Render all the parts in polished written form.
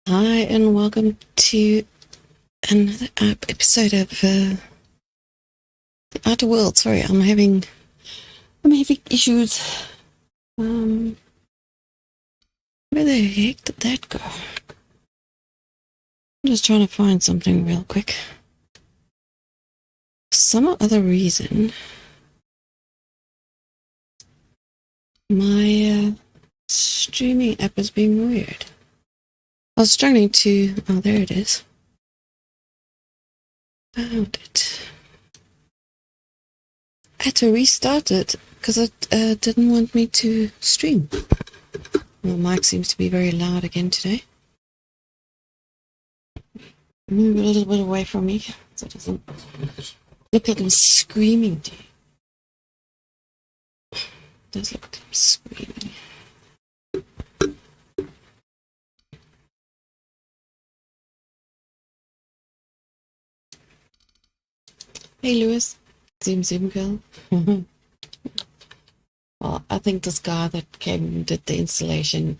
Hi, and welcome to another episode of The Outer World. Sorry, I'm having issues. Where the heck did that go? I'm just trying to find something real quick. For some other reason, my streaming app is being weird. I was struggling to... Oh, there it is. Found it. I had to restart it because it didn't want me to stream. My mic seems to be very loud again today. Move a little bit away from me so it doesn't look like I'm screaming to you. It does look like I'm screaming. Hey Lewis, Zim girl. Well, I think this guy that came and did the installation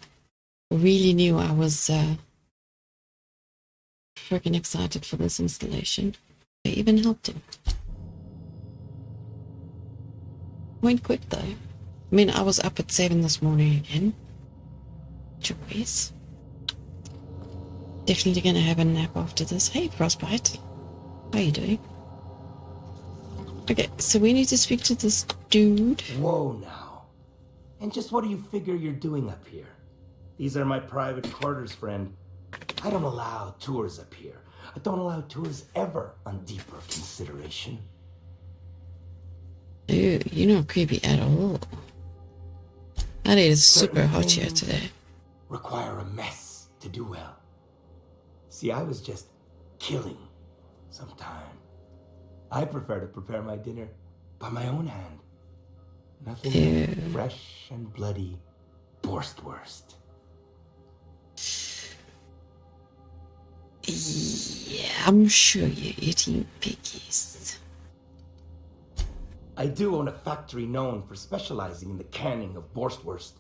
really knew I was freaking excited for this installation. I even helped him. Went quick though. I mean, I was up at 7 this morning again. Choice. Definitely gonna have a nap after this. Hey Frostbite, how you doing? Okay, so we need to speak to this dude. Whoa now. And just what do you figure you're doing up here? These are my private quarters, friend. I don't allow tours up here. I don't allow tours ever on deeper consideration. Dude, you're not creepy at all. That is super hot here today. Require a mess to do well. See, I was just killing some time. I prefer to prepare my dinner by my own hand. Nothing like fresh and bloody Borstwurst. Yeah, I'm sure you're eating piggies. I do own a factory known for specializing in the canning of Borstwurst.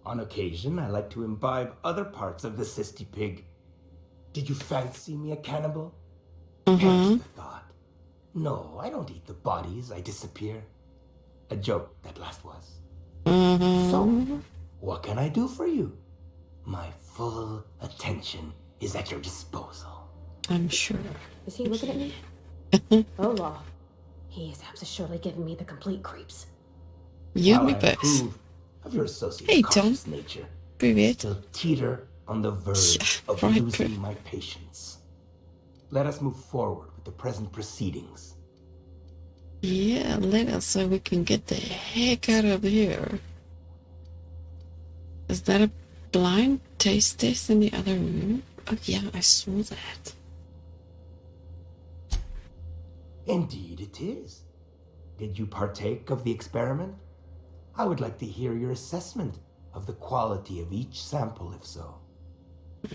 On occasion, I like to imbibe other parts of the cysty pig. Did you fancy me a cannibal? Perish the thought. No, I don't eat the bodies, I disappear. A joke, that last was. So, what can I do for you? My full attention is at your disposal. I'm sure. Is he looking at me? Oh, law. He is surely giving me the complete creeps. You and me I both. approve of your associate's Hey, Tom. cautious nature. Привет. Still teeter on the verge of right, losing my patience. Let us move forward with the present proceedings. Yeah, let us so we can get the heck out of here. Is that a blind taste test in the other room? Oh yeah, I saw that. Indeed it is. Did you partake of the experiment? I would like to hear your assessment of the quality of each sample, if so.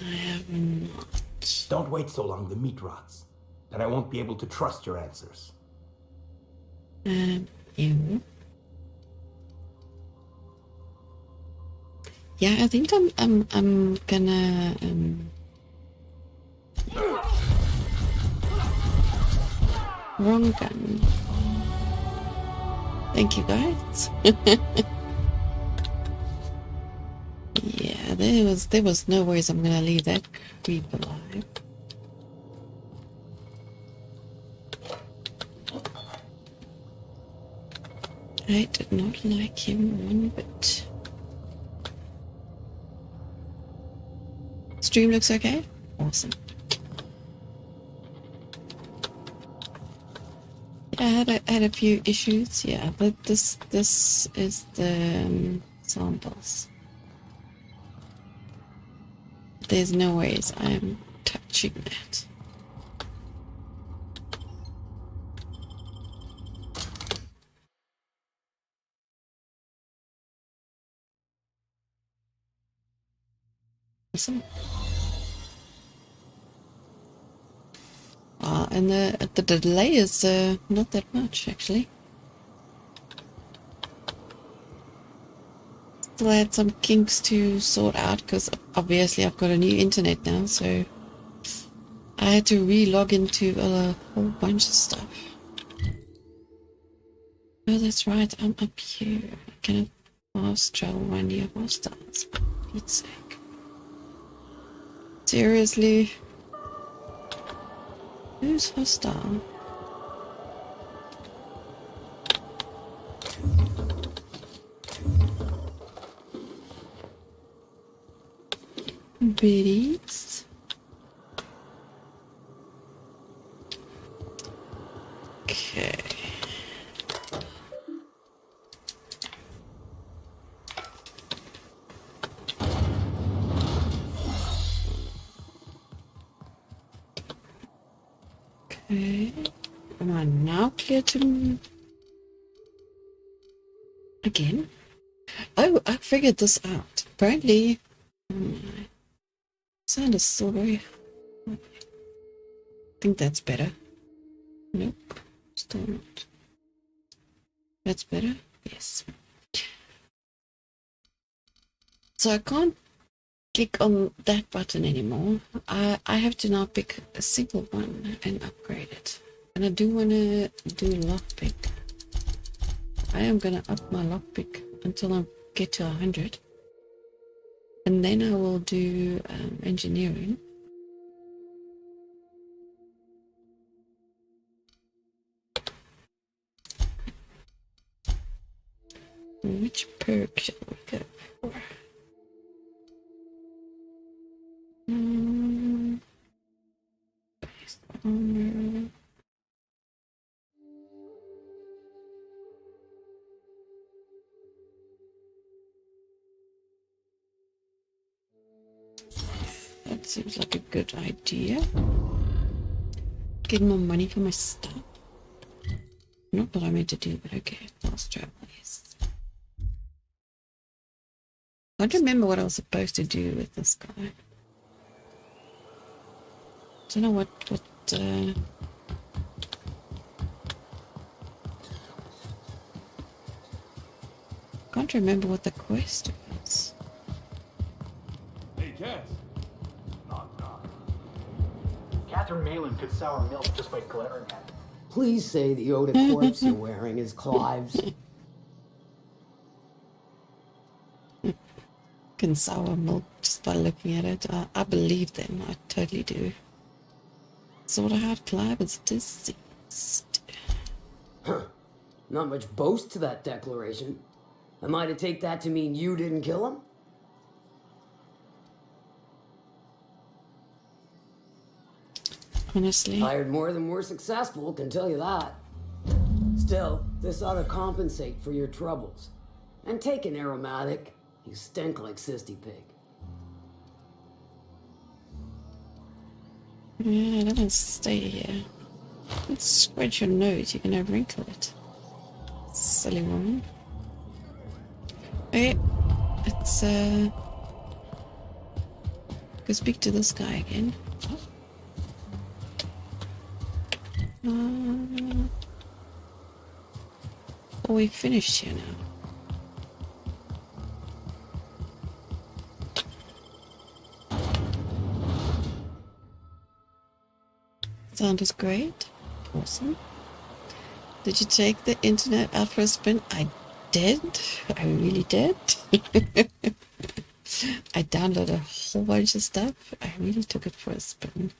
I have not. Don't wait so long, the meat rots. Then I won't be able to trust your answers. You? Yeah, I think I'm gonna wrong gun. Thank you guys. Yeah, there was no ways I'm gonna leave that creep alive. I did not like him one bit. Stream looks okay? Awesome. Yeah, I had a few issues, yeah, but this is the samples. There's no ways I'm touching that. Awesome. And the delay is not that much actually. Still had some kinks to sort out because obviously I've got a new internet now, so I had to re-log into a whole bunch of stuff. Oh, that's right, I'm up here. I cannot fast travel one near hostiles, for Pete's sake. Seriously? Who's hostile? Biddies. Okay. Okay. Am I now clear to... Again? Oh, I figured this out. Apparently... sound is still very... I think that's better. Nope. Still not. That's better? Yes. So I can't click on that button anymore. I have to now pick a single one and upgrade it. And I do want to do lockpick. I am going to up my lockpick until I get to 100. And then I will do engineering. Which perk shall we go for? Based armor. That seems like a good idea. Get more money for my stuff. Not what I meant to do, but okay. Fast travel, yes. I don't remember what I was supposed to do with this guy. Don't know what can't remember what the quest was. Hey, Cass. Knock, knock. Catherine Malin could sour milk just by glaring at it. Please say the Oda corpse you're wearing is Clive's. Can sour milk just by looking at it. I believe them. I totally do. Sort of how Clive is deceased. Huh. Not much boast to that declaration. Am I to take that to mean you didn't kill him? Honestly. Hired more than we're successful, can tell you that. Still, this ought to compensate for your troubles. And take an aromatic. You stink like Sisty Pig. Yeah, I don't want to stay here. Let's spread your nose, you're gonna wrinkle it. Silly woman. Okay, let's go speak to this guy again. Oh, we finished here now. Sound is great. Awesome. Did you take the internet out for a spin? I did. I really did. I downloaded a whole bunch of stuff. I really took it for a spin.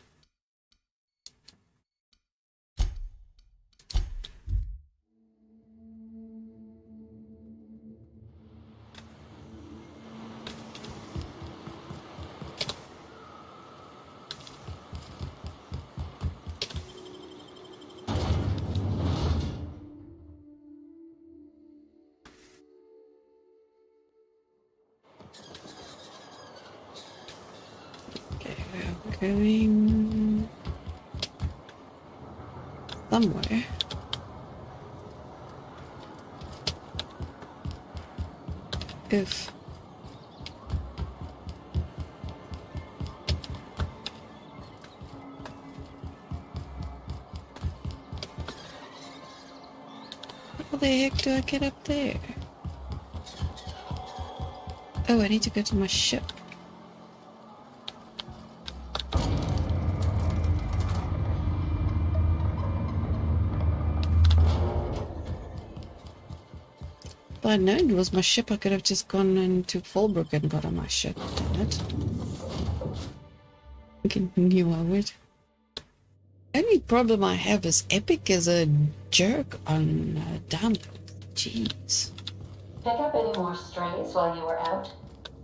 Going somewhere. Oof. How the heck do I get up there? Oh, I need to go to my ship. If I'd known it was my ship, I could have just gone into Fallbrook and got on my ship. Damn it. I knew I would. Only problem I have is Epic is a jerk on download. Jeez. Pick up any more strays while you were out?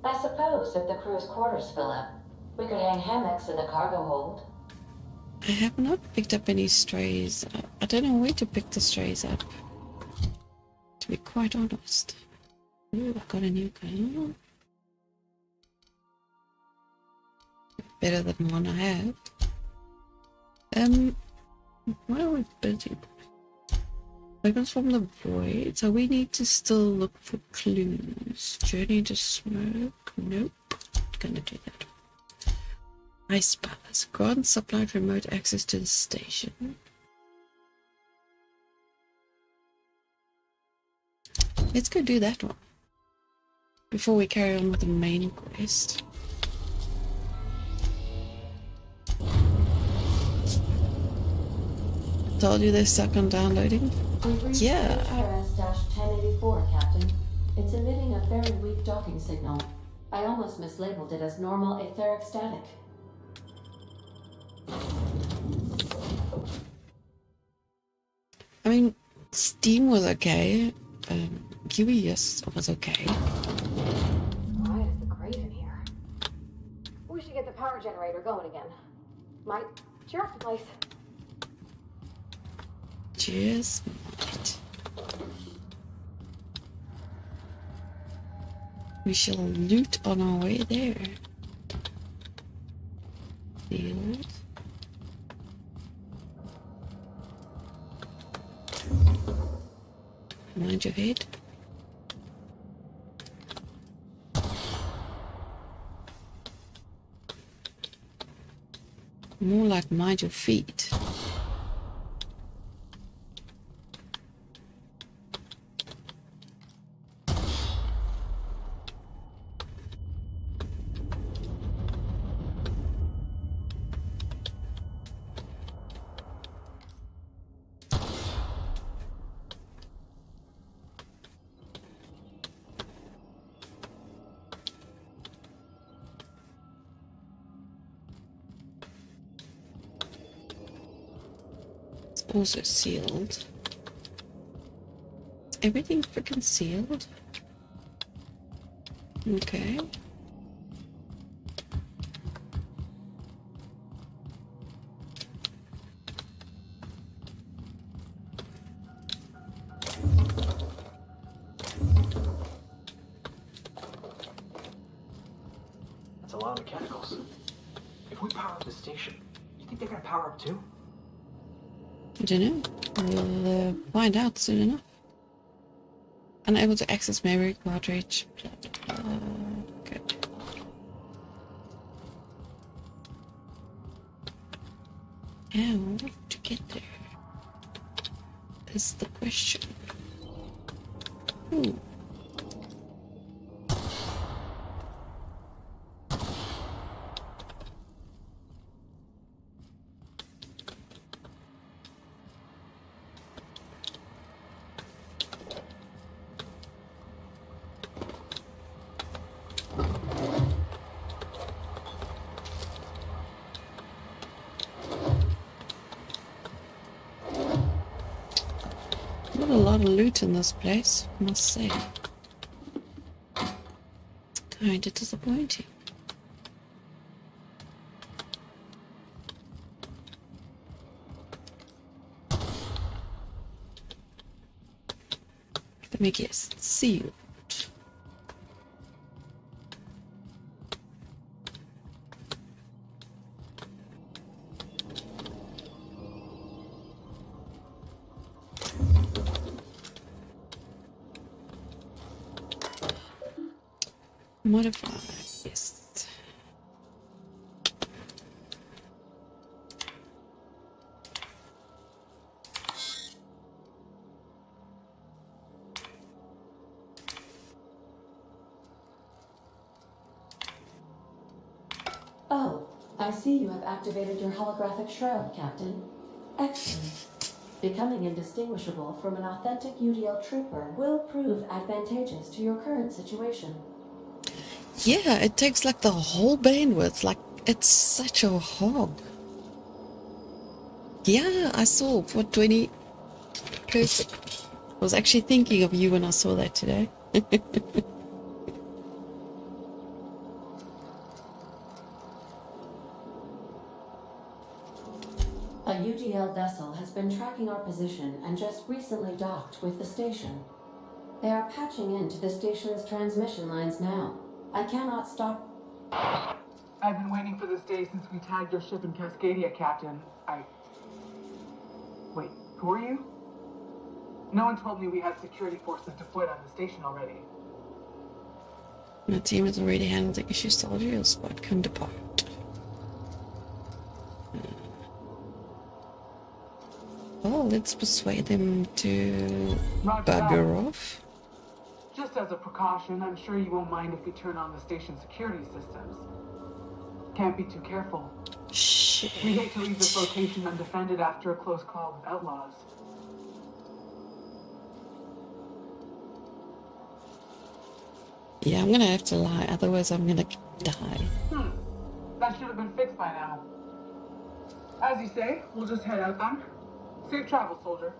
I suppose if the crew's quarters fill up, we could hang hammocks in the cargo hold. I have not picked up any strays. I don't know where to pick the strays up, to be quite honest. Ooh, I got a new gun. Better than one I have. What are we building? Weapons from the void. So we need to still look for clues. Journey into smoke. Nope. Not gonna do that. Ice palace. Grant supplied remote access to the station. Let's go do that one before we carry on with the main quest. Told you they're stuck on downloading. Yeah. HRS-1084, Captain. It's emitting a very weak docking signal. I almost mislabeled it as normal etheric static. I mean, Steam was okay. QES was okay. Quiet as the grave in here. We should get the power generator going again. Might cheer up the place. Cheers, mate. We shall loot on our way there. Field. Mind your head. More like mind your feet. Also sealed. Is everything freaking sealed? Okay. That's a lot of mechanicals. If we power up the station, you think they're gonna power up too? I don't know. We'll find out soon enough. Unable to access memory cartridge. Blah, blah, blah. Good. How to get there is the question. Ooh. Not a lot of loot in this place, I must say. It's kind of disappointing. Let me guess. Sealed. Modify, yes. Oh, I see you have activated your holographic shroud, Captain. Excellent. Becoming indistinguishable from an authentic UDL trooper will prove advantageous to your current situation. Yeah, it takes like the whole bandwidth. Like, it's such a hog. Yeah, I saw for 20. Perfect. I was actually thinking of you when I saw that today. A UDL vessel has been tracking our position and just recently docked with the station. They are patching into the station's transmission lines now. I cannot stop. I've been waiting for this day since we tagged your ship in Cascadia, Captain. Wait, who are you? No one told me we had security forces deployed on the station already. My team has already handled the issue. Soldier, your squad can depart. Well, let's persuade them to Roger bugger that. off. Just as a precaution, I'm sure you won't mind if we turn on the station's security systems. Can't be too careful. Shit. We hate to leave this location undefended after a close call with outlaws. Yeah, I'm gonna have to lie, otherwise I'm gonna die. That should have been fixed by now. As you say, we'll just head out then. Safe travel, soldier.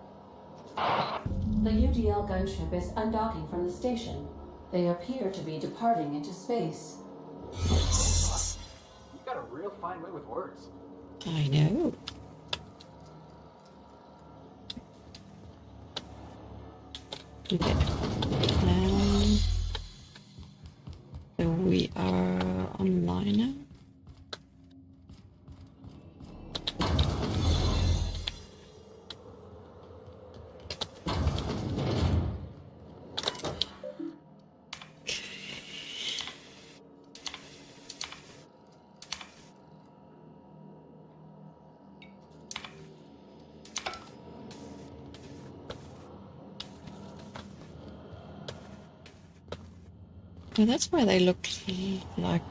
The UDL gunship is undocking from the station. They appear to be departing into space. You've got a real fine way with words. I know. Okay. So we are online now. Well, that's why they look like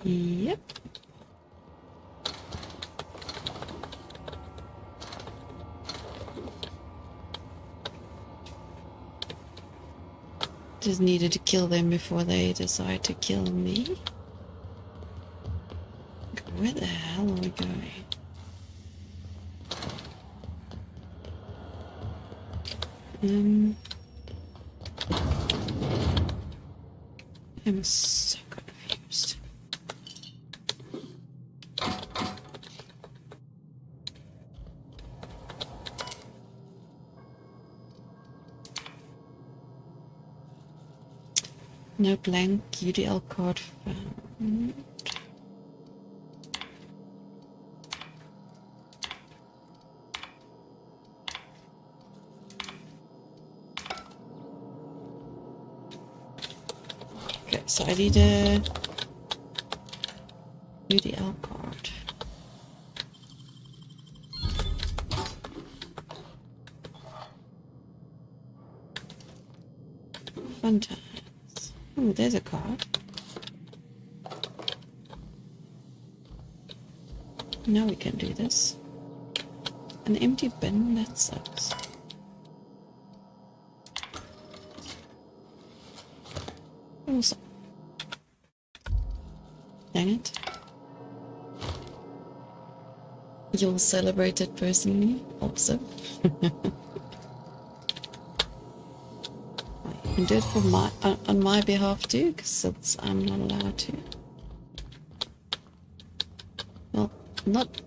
yep. Just needed to kill them before they decide to kill me. Where the hell are we going? I'm so confused. No blank UDL card found. Okay, so I need a UDL card. Fun times. Oh, there's a card. Now we can do this. An empty bin, that sucks. Awesome. Dang it. You'll celebrate it personally, also. I can do it for on my behalf too, because I'm not allowed to. Well, not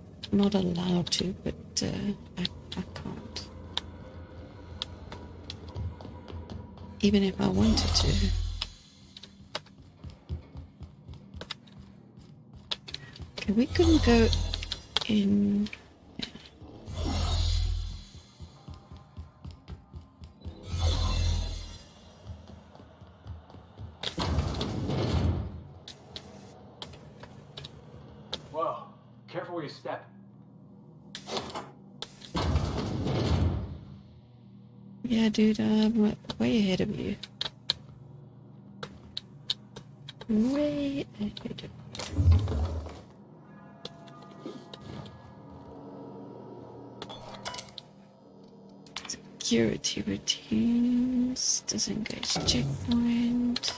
allowed to, but I can't. Even if I wanted to. Okay, we couldn't go in. Yeah. before you step. Yeah, dude, I'm way ahead of you. Way ahead of you. Security routines, disengage checkpoint.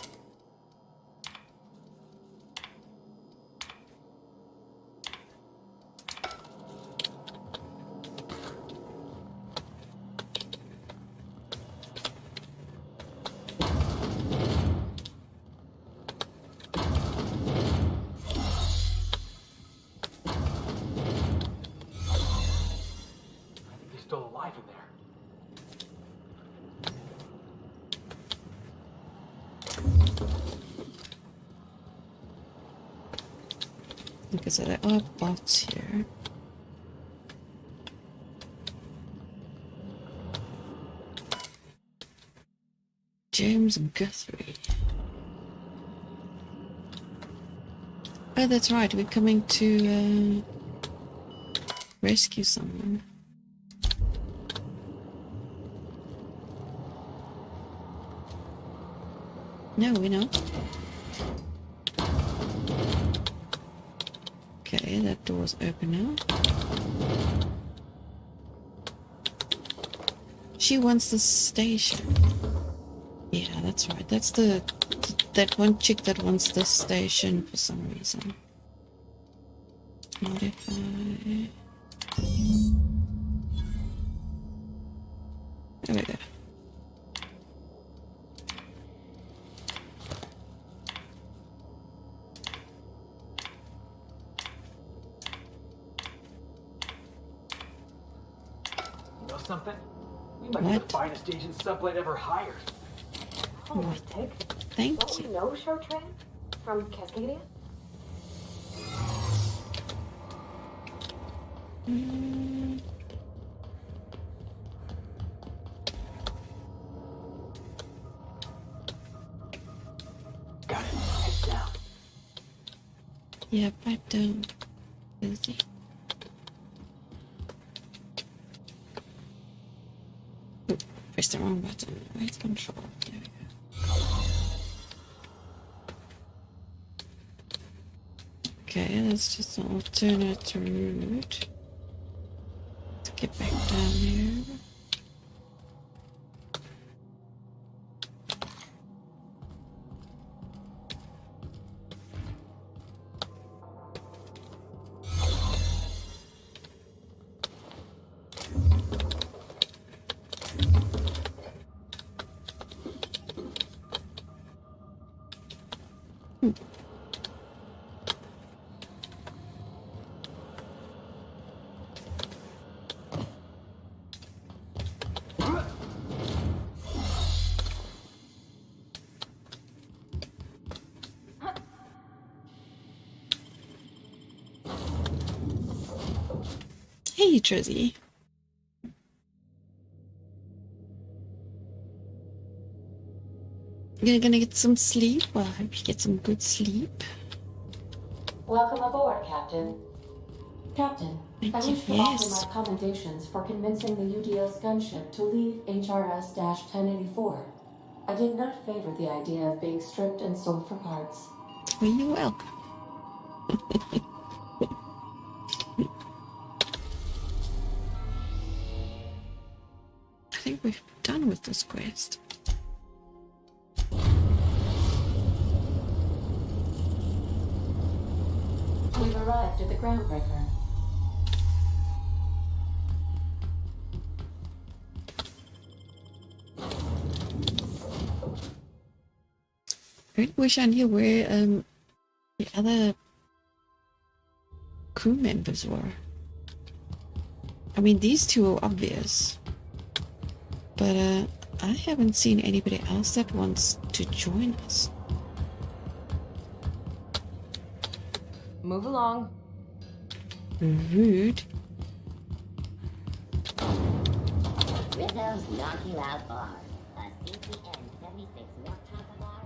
I think he's still alive in there. Okay, so there are bots here. James Guthrie. Oh, that's right. We're coming to rescue someone. No, we're not. Okay, that door's open now. She wants the station. Yeah, that's right. That's that one chick that wants the station for some reason. Modify. There we go. You know something? You might be What? the finest agent Sublight ever hired. Holistic. Thank Don't you. we know Showtrain from Cascadia? Mm, Got it. Heads down. yeah, but busy. Oop, press the wrong button. Wait, control. There we go. Okay, that's just an alternate route. Let's get back down here. Hey, Trizzy. You're gonna get some sleep? Well, I hope you get some good sleep. Welcome aboard, Captain. Captain, Thank I you, wish to yes. offer my commendations for convincing the UDO's gunship to leave HRS-1084. I did not favor the idea of being stripped and sold for parts. Well, you're welcome. I think we're done with this quest. We've arrived at the groundbreaker. I really wish I knew where the other crew members were. I mean, these two are obvious, but I haven't seen anybody else that wants to join us. Move along. Rude. Rizzo's knocking out bar. A CCN 76 milk chocolate bar.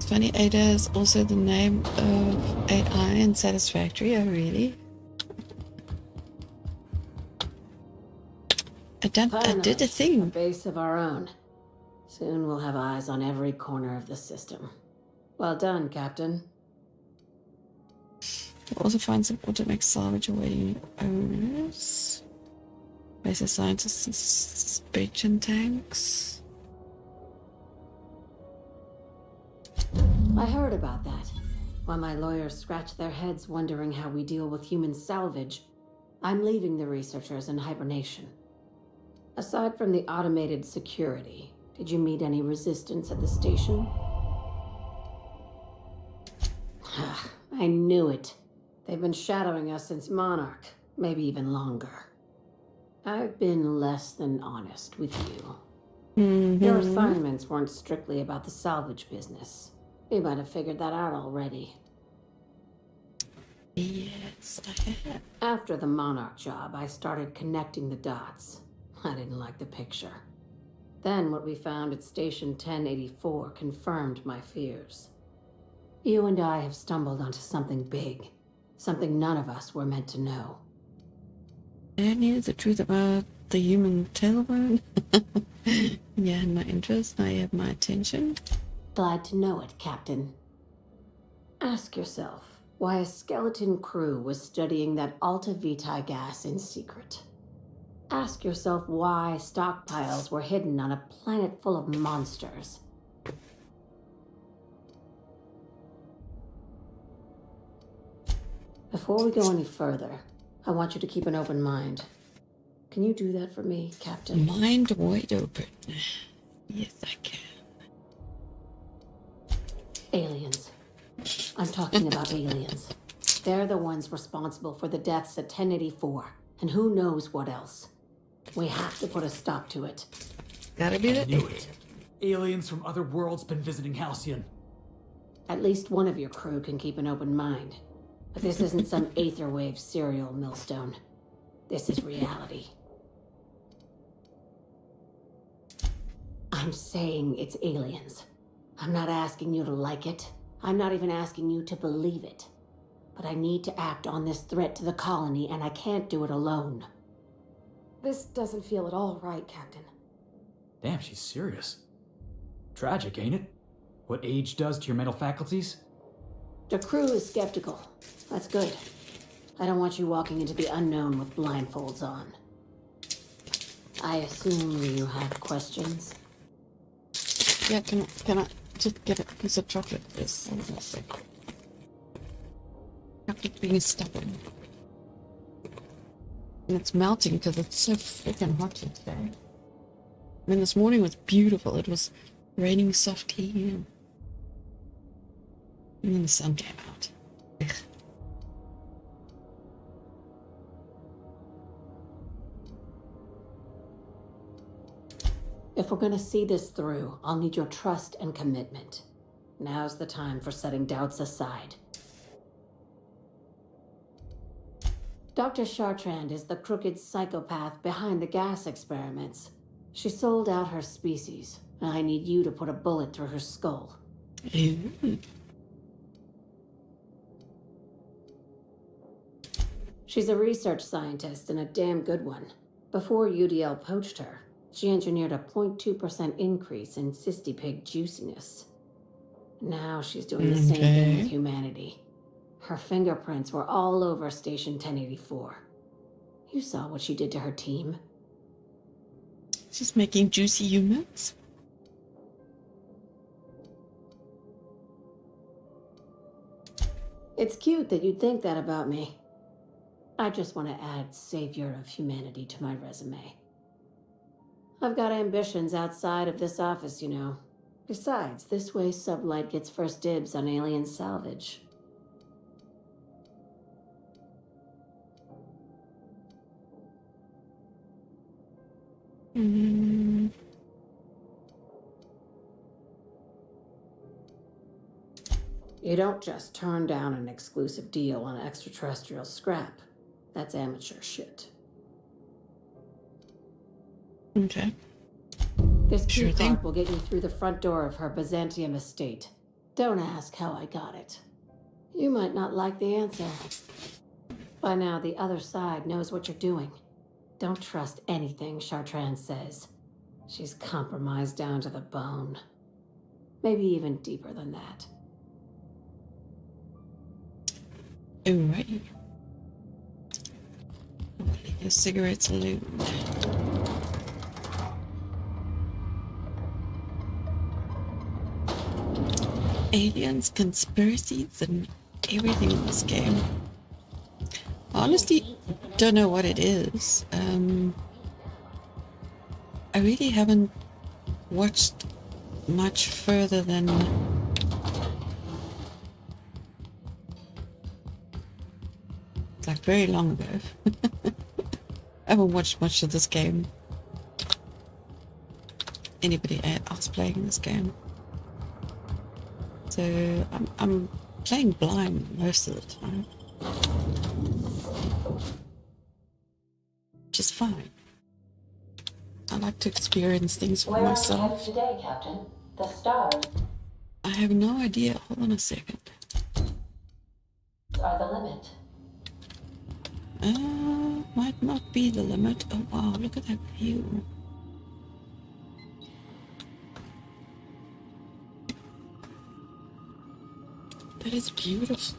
Funny, Ada is also the name of AI in Satisfactory. Oh, really? I did a A thing. base of our own. Soon we'll have eyes on every corner of the system. Well done, Captain. We'll also find some automatic salvage awaiting owners. Base of scientists and suspicion tanks. I heard about that. While my lawyers scratch their heads wondering how we deal with human salvage, I'm leaving the researchers in hibernation. Aside from the automated security, did you meet any resistance at the station? I knew it. They've been shadowing us since Monarch, maybe even longer. I've been less than honest with you. Your assignments weren't strictly about the salvage business. You might have figured that out already. Yes, I have. After the Monarch job, I started connecting the dots. I didn't like the picture. Then what we found at Station 1084 confirmed my fears. You and I have stumbled onto something big. Something none of us were meant to know. And here's the truth about the human tailbone. Yeah, and my interest. Now you have my attention. Glad to know it, Captain. Ask yourself why a skeleton crew was studying that Alta Vitae gas in secret. Ask yourself why stockpiles were hidden on a planet full of monsters. Before we go any further, I want you to keep an open mind. Can you do that for me, Captain? Mind wide open. Yes, I can. Aliens. I'm talking about aliens. They're the ones responsible for the deaths at 1084, and who knows what else. We have to put a stop to it. Gotta be the Knew it. Aliens from other worlds been visiting Halcyon. At least one of your crew can keep an open mind. But this isn't some aetherwave serial millstone. This is reality. I'm saying it's aliens. I'm not asking you to like it. I'm not even asking you to believe it. But I need to act on this threat to the colony, and I can't do it alone. This doesn't feel at all right, Captain. Damn, she's serious. Tragic, ain't it? What age does to your mental faculties? The crew is skeptical. That's good. I don't want you walking into the unknown with blindfolds on. I assume you have questions? Yeah, can I just get a piece of chocolate, please? Chocolate being stubborn. And it's melting because it's so freaking hot here today. I mean, this morning was beautiful. It was raining softly, and then the sun came out. Ugh. If we're gonna see this through, I'll need your trust and commitment. Now's the time for setting doubts aside. Dr. Chartrand is the crooked psychopath behind the gas experiments. She sold out her species, and I need you to put a bullet through her skull. Ew. She's a research scientist and a damn good one. Before UDL poached her, she engineered a 0.2% increase in cystipig juiciness. Now she's doing the same thing with humanity. Her fingerprints were all over Station 1084. You saw what she did to her team. She's making juicy humans. It's cute that you'd think that about me. I just want to add savior of humanity to my resume. I've got ambitions outside of this office, you know. Besides, this way Sublight gets first dibs on alien salvage. Mm. You don't just turn down an exclusive deal on extraterrestrial scrap. That's amateur shit. Okay. This Sure key thing. card will get you through the front door of her Byzantium estate. Don't ask how I got it. You might not like the answer. By now, the other side knows what you're doing. Don't trust anything Chartrand says. She's compromised down to the bone. Maybe even deeper than that. Alright. Your cigarettes alone. Aliens, conspiracies, and everything in this game. I honestly don't know what it is. I really haven't watched much further than like very long ago. I haven't watched much of this game. Anybody else playing this game? So I'm playing blind most of the time, which is fine. I like to experience things for Where are we myself. headed today, Captain? The stars I have no idea. Hold on a second. are the limit. Might not be the limit. Oh wow, look at that view. That is beautiful.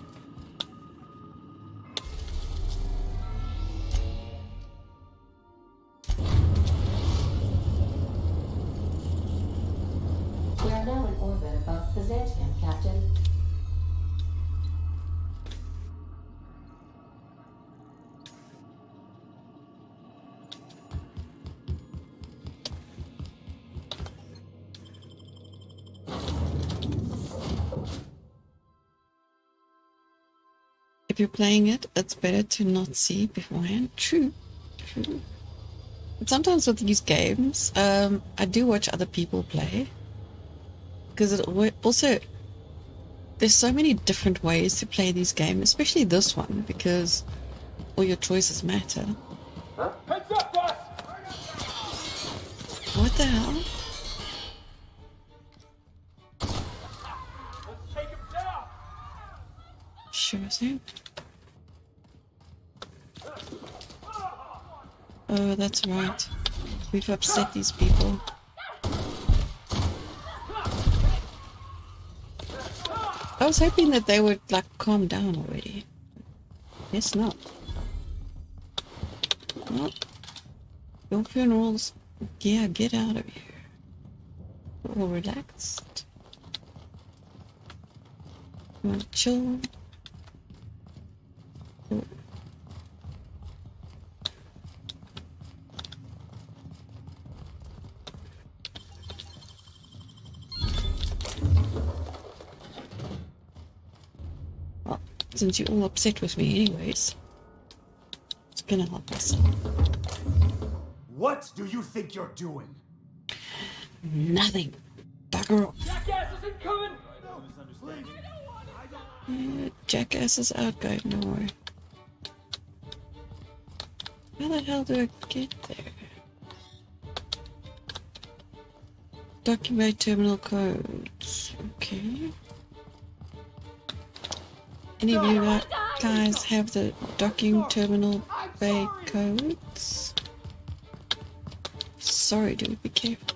We are now in orbit above Byzantium, Captain. If you're playing it, it's better to not see beforehand. True. True. But sometimes with these games, I do watch other people play. Because it also, there's so many different ways to play these games, especially this one, because all your choices matter. Heads up, boss! What the hell? Let's take him down! Sure thing. Oh, that's right. We've upset these people. I was hoping that they would, like, calm down already. Guess not. Well, your funerals, yeah, get out of here. We're all relaxed. You want to chill? Oh. Well, since you're all upset with me anyways, it's gonna help myself. What do you think you're doing? Nothing. Bugger off. Jackass isn't coming! Yeah, jackass is out, guys. No worry. How the hell do I get there? Document terminal codes. Okay. Any of you guys have the docking terminal bay codes? Sorry, dude. Be careful.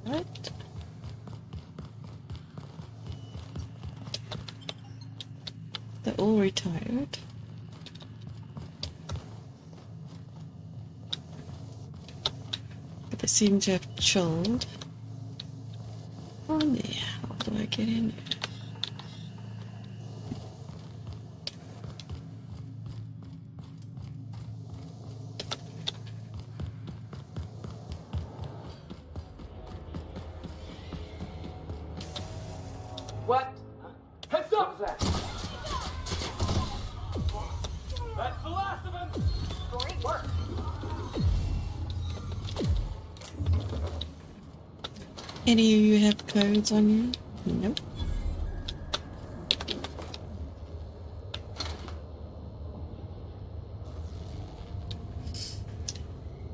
What? They're all retired. But they seem to have chilled. How the hell do I get in there? What? Heads up! What was that? That's the last of him! Great work! Any of you have codes on you? Nope.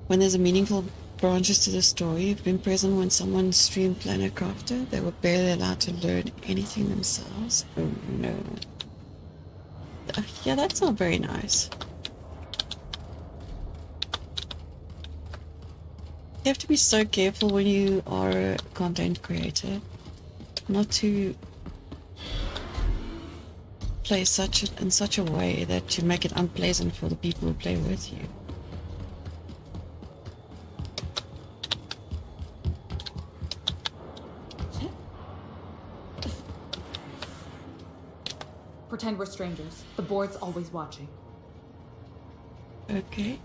When there's a meaningful branches to the story, you've been present when someone streamed Planet Crafter. They were barely allowed to learn anything themselves. Oh no. Yeah, that's not very nice. You have to be so careful when you are a content creator not to play in such a way that you make it unpleasant for the people who play with you. Pretend we're strangers. The board's always watching. Okay.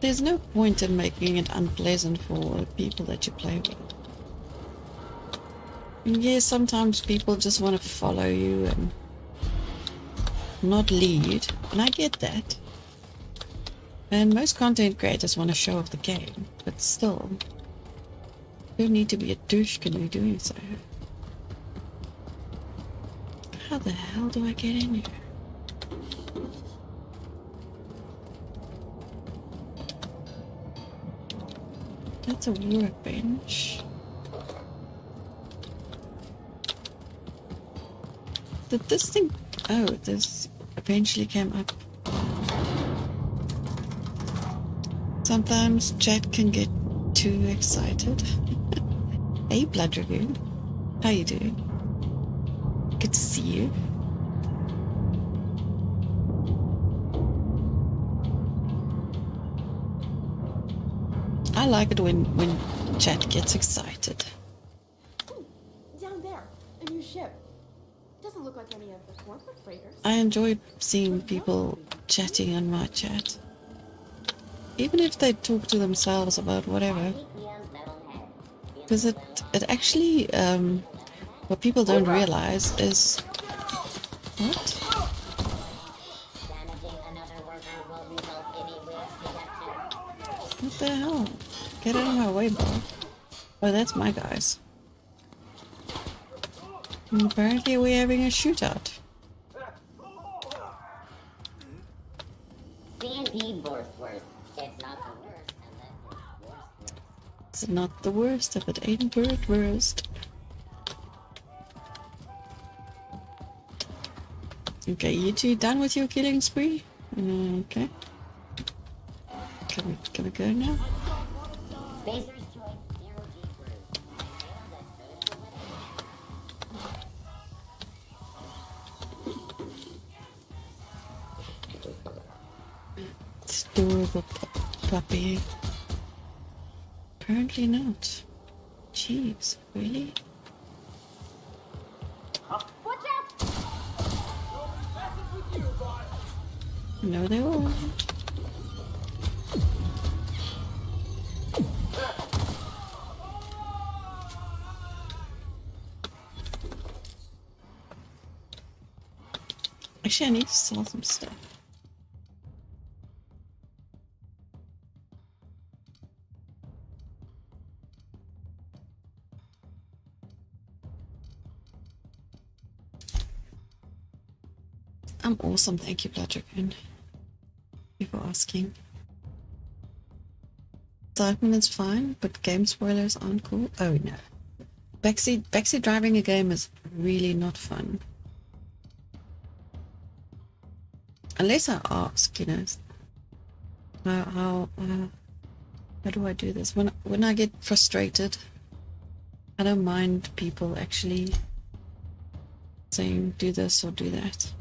There's no point in making it unpleasant for people that you play with. And yes, sometimes people just want to follow you and not lead, and I get that. And most content creators want to show off the game, but still, you don't need to be a douche when you're doing so. How the hell do I get in here? That's a workbench. Did this thing... Oh, this eventually came up. Sometimes chat can get too excited. Hey, Blood Dragoon. How you doing? Good to see you. I like it when chat gets excited. Down there, a new ship. Doesn't look like any of the corporate freighters. I enjoy seeing people chatting on my chat. Even if they talk to themselves about whatever. Because it actually, what people don't realize is... What? What the hell? Get out of my way, bro. Oh, that's my guys. And apparently we're having a shootout. C&P Borstworth. It's not the worst unless it's worst. It's not the worst if it ain't worst. Okay, you two done with your killing spree? Okay. Can we go now? Spacer's choice, 0G Brew. It's adorable puppy. Apparently not. Jeez, really? Watch out! No, they won't. Actually, I need to sell some stuff. I'm awesome, thank you, Blood Dragoon. Thank you for asking. Excitement is fine, but game spoilers aren't cool. Oh no. Backseat driving a game is really not fun. Unless I ask, you know. How do I do this? When I get frustrated, I don't mind people actually saying do this or do that.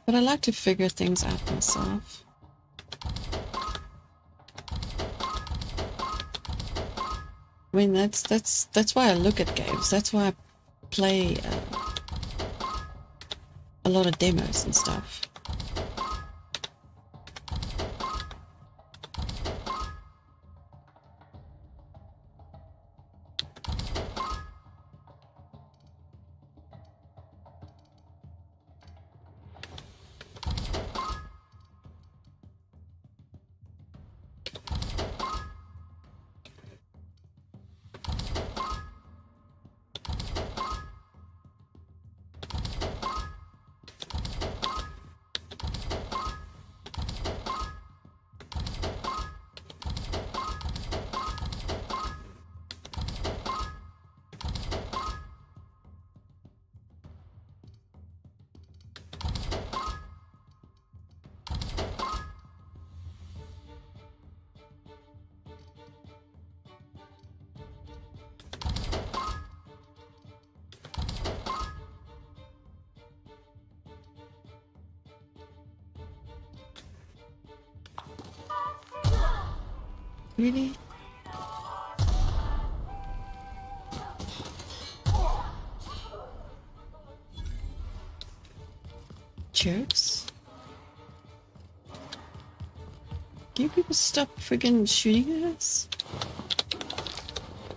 But I like to figure things out myself. I mean, that's why I look at games. That's why I play a lot of demos and stuff. Really? Jerks. Can you people stop friggin' shooting at us?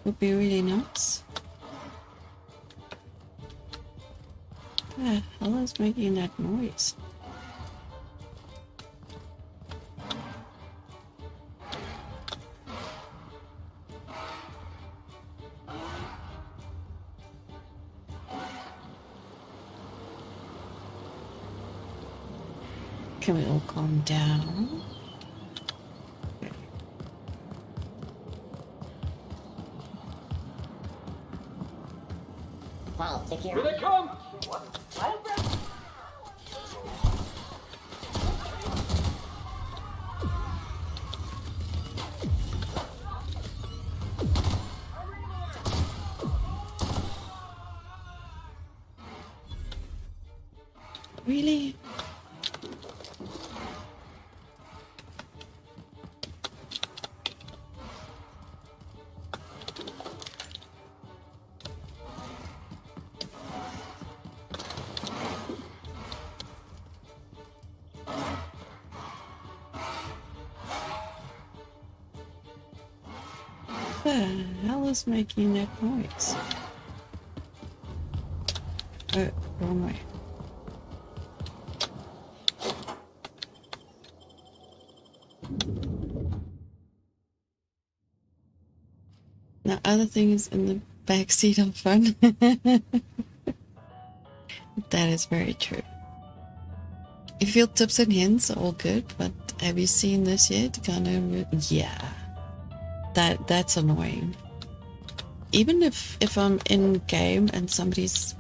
Would be really nice. What the hell is making that noise? Can we all calm down? Paul, secure. Here they come! Really? What the hell is making that noise? Oh, wrong way. Now, other things in the backseat are fun. That is very true. You feel tips and hints are all good, but have you seen this yet? Kind of, yeah. That's annoying. Even if I'm in game and somebody's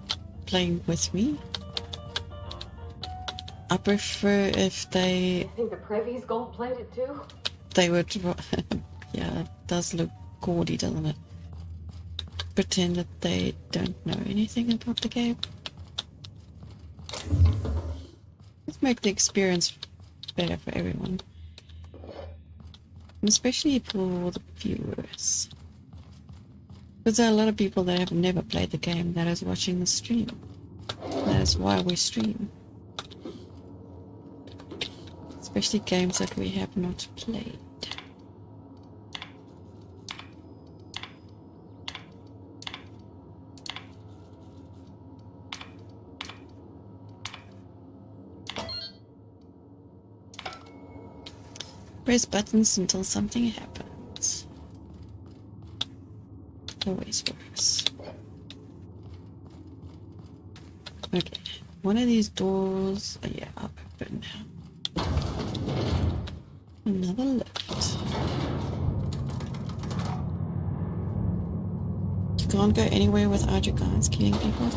playing with me, I prefer if they. You think the Prevy's gold-plated too? They would. Yeah, it does look gaudy, doesn't it? Pretend that they don't know anything about the game. Let's make the experience better for everyone. And especially for the viewers. Because there are a lot of people that have never played the game that is watching the stream. That is why we stream. Especially games that we have not played. Press buttons until something happens. Always works. Okay, one of these doors. Oh yeah, I'll open now. Another lift. You can't go anywhere without your guys killing people.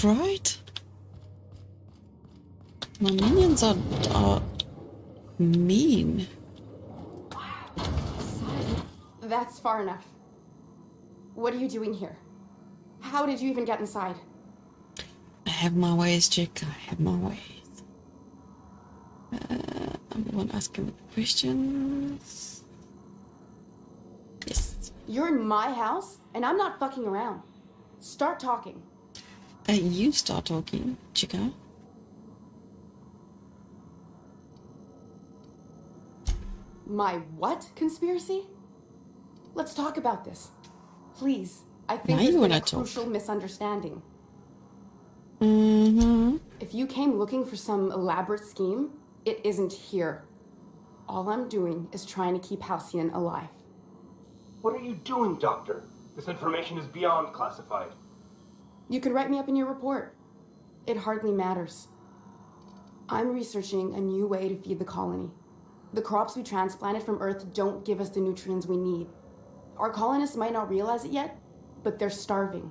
Right? My minions are mean. That's far enough. What are you doing here? How did you even get inside? I have my ways, Chick. I have my ways. I'm the one asking the questions. Yes. You're in my house, and I'm not fucking around. Start talking. You start talking, Chica. My what conspiracy? Let's talk about this. Please. I think Now there's you been a wanna talk. crucial misunderstanding. Mm-hmm. If you came looking for some elaborate scheme, it isn't here. All I'm doing is trying to keep Halcyon alive. What are you doing, Doctor? This information is beyond classified. You can write me up in your report. It hardly matters. I'm researching a new way to feed the colony. The crops we transplanted from Earth don't give us the nutrients we need. Our colonists might not realize it yet, but they're starving.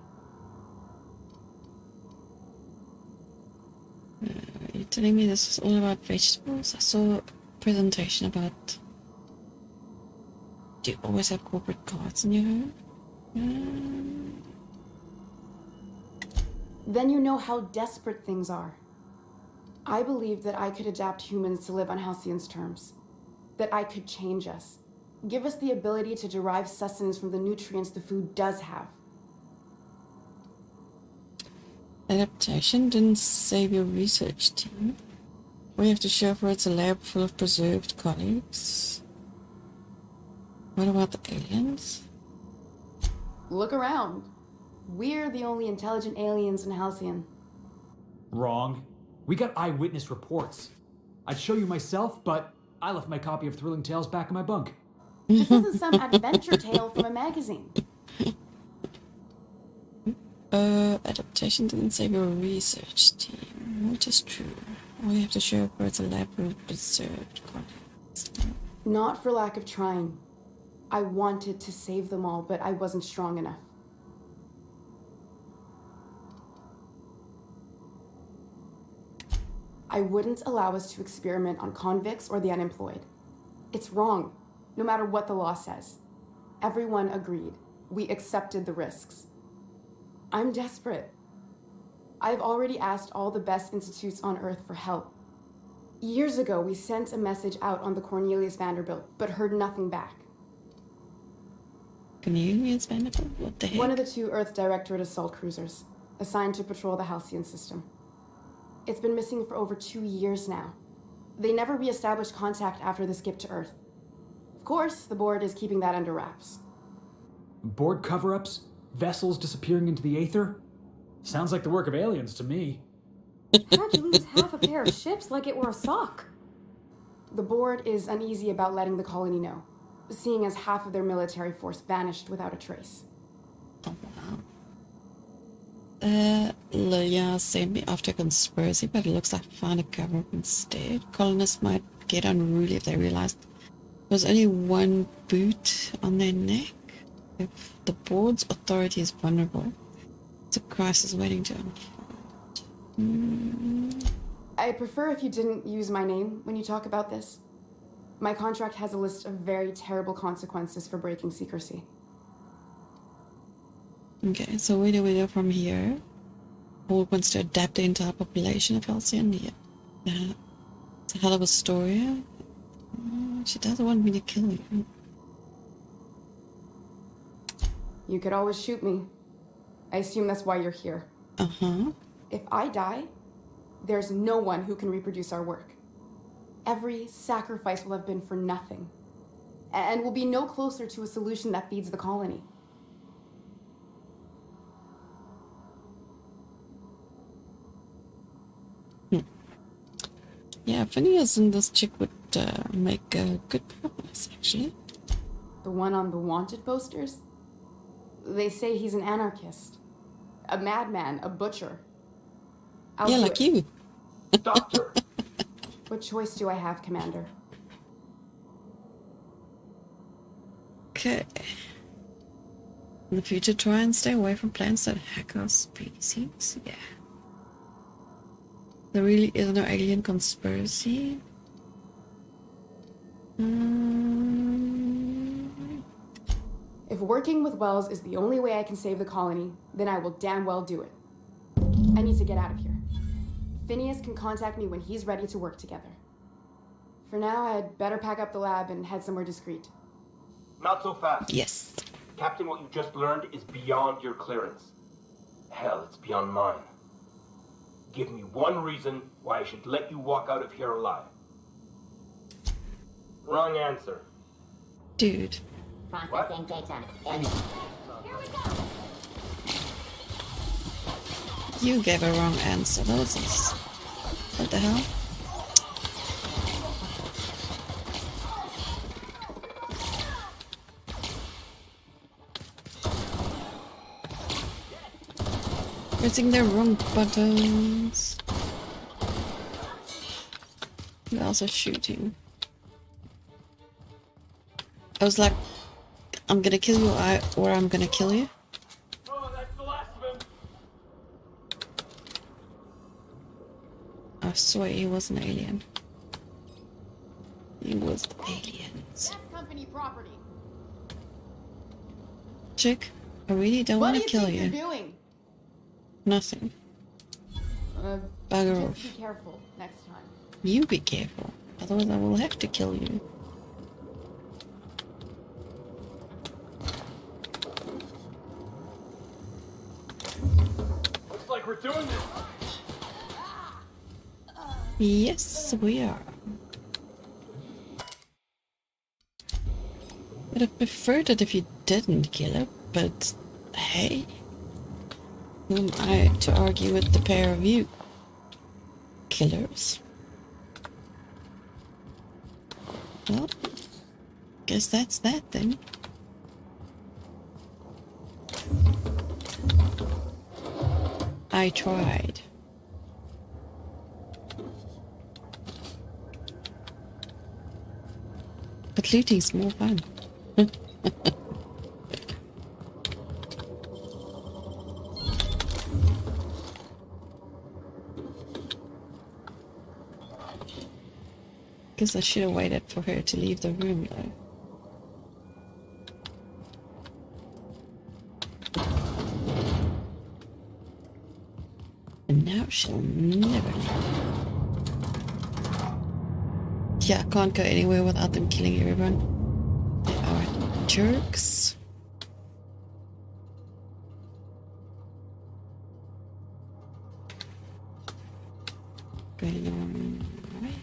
Are you telling me this is all about vegetables? I saw a presentation about... Do you always have corporate cards in your home? Then you know how desperate things are. I believe that I could adapt humans to live on Halcyon's terms. That I could change us. Give us the ability to derive sustenance from the nutrients the food does have. Adaptation didn't save your research team. We have to show for it's a lab full of preserved colleagues. What about the aliens? Look around. We're the only intelligent aliens in Halcyon. Wrong. We got eyewitness reports. I'd show you myself, but I left my copy of Thrilling Tales back in my bunk. This isn't some adventure tale from a magazine. Adaptation didn't save your research team, which is true. We have to show for it's a lab full of preserved colleagues. Not for lack of trying. I wanted to save them all, but I wasn't strong enough. I wouldn't allow us to experiment on convicts or the unemployed. It's wrong, no matter what the law says. Everyone agreed. We accepted the risks. I'm desperate. I've already asked all the best institutes on Earth for help. Years ago, we sent a message out on the Cornelius Vanderbilt, but heard nothing back. Cornelius Vanderbilt? What the heck? One of the 2 Earth Directorate assault cruisers, assigned to patrol the Halcyon system. It's been missing for over 2 years now. They never re-established contact after the skip to Earth. Of course, the board is keeping that under wraps. Board cover-ups? Vessels disappearing into the aether? Sounds like the work of aliens to me. How'd you lose half a pair of ships like it were a sock? The board is uneasy about letting the colony know, seeing as half of their military force vanished without a trace. Oh, wow. Lilia sent me after a conspiracy, but it looks like I found a cover-up instead. Colonists might get unruly if they realized there's only one boot on their neck. If the board's authority is vulnerable, it's a crisis waiting to unfold. I'd prefer if you didn't use my name when you talk about this. My contract has a list of very terrible consequences for breaking secrecy. Okay, so where do we go from here? Board wants to adapt the entire population of Halcyon. Yeah. It's a hell of a story. She doesn't want me to kill you. You could always shoot me. I assume that's why you're here. Uh-huh. If I die, there's no one who can reproduce our work. Every sacrifice will have been for nothing. And we'll be no closer to a solution that feeds the colony. Yeah, Phineas and this chick would make a good progress, actually. The one on the wanted posters? They say he's an anarchist. A madman, a butcher. Yeah, like you. Doctor! What choice do I have, Commander? Okay. In the future, try and stay away from plants that hack our species. Yeah. There really is no alien conspiracy. If working with Wells is the only way I can save the colony, then I will damn well do it. I need to get out of here. Phineas can contact me when he's ready to work together. For now, I'd better pack up the lab and head somewhere discreet. Not so fast. Yes. Captain, what you just learned is beyond your clearance. Hell, it's beyond mine. Give me one reason why I should let you walk out of here alive. Wrong answer. Dude. Processing data. Here we go. You gave a wrong answer. That was what the hell? Pressing the wrong buttons. You're also shooting. I was like, I'm gonna kill you or I'm gonna kill you. Oh, that's the last of him. I swear he was an alien. He was the aliens. That's company property. Chick, I really don't want to kill What do you. you think you're doing? Nothing. Bugger Just off. be careful next time. You be careful, otherwise I will have to kill you. doing this. Yes, we are. Would have preferred it if you didn't kill her, but hey, who am I to argue with the pair of you killers? Well, guess that's that then. I tried. But looting's more fun. Guess I should have waited for her to leave the room though. And now she'll never leave. Yeah, I can't go anywhere without them killing everyone. They are jerks. Going the wrong way.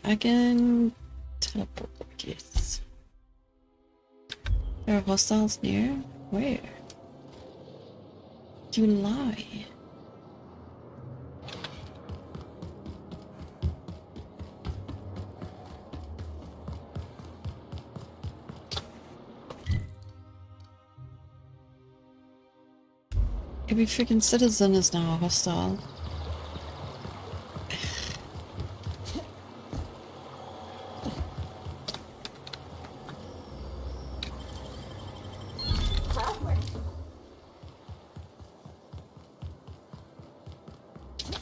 I can teleport, yes. There are hostiles near? Where? You lie. Every freaking citizen is now a hostile.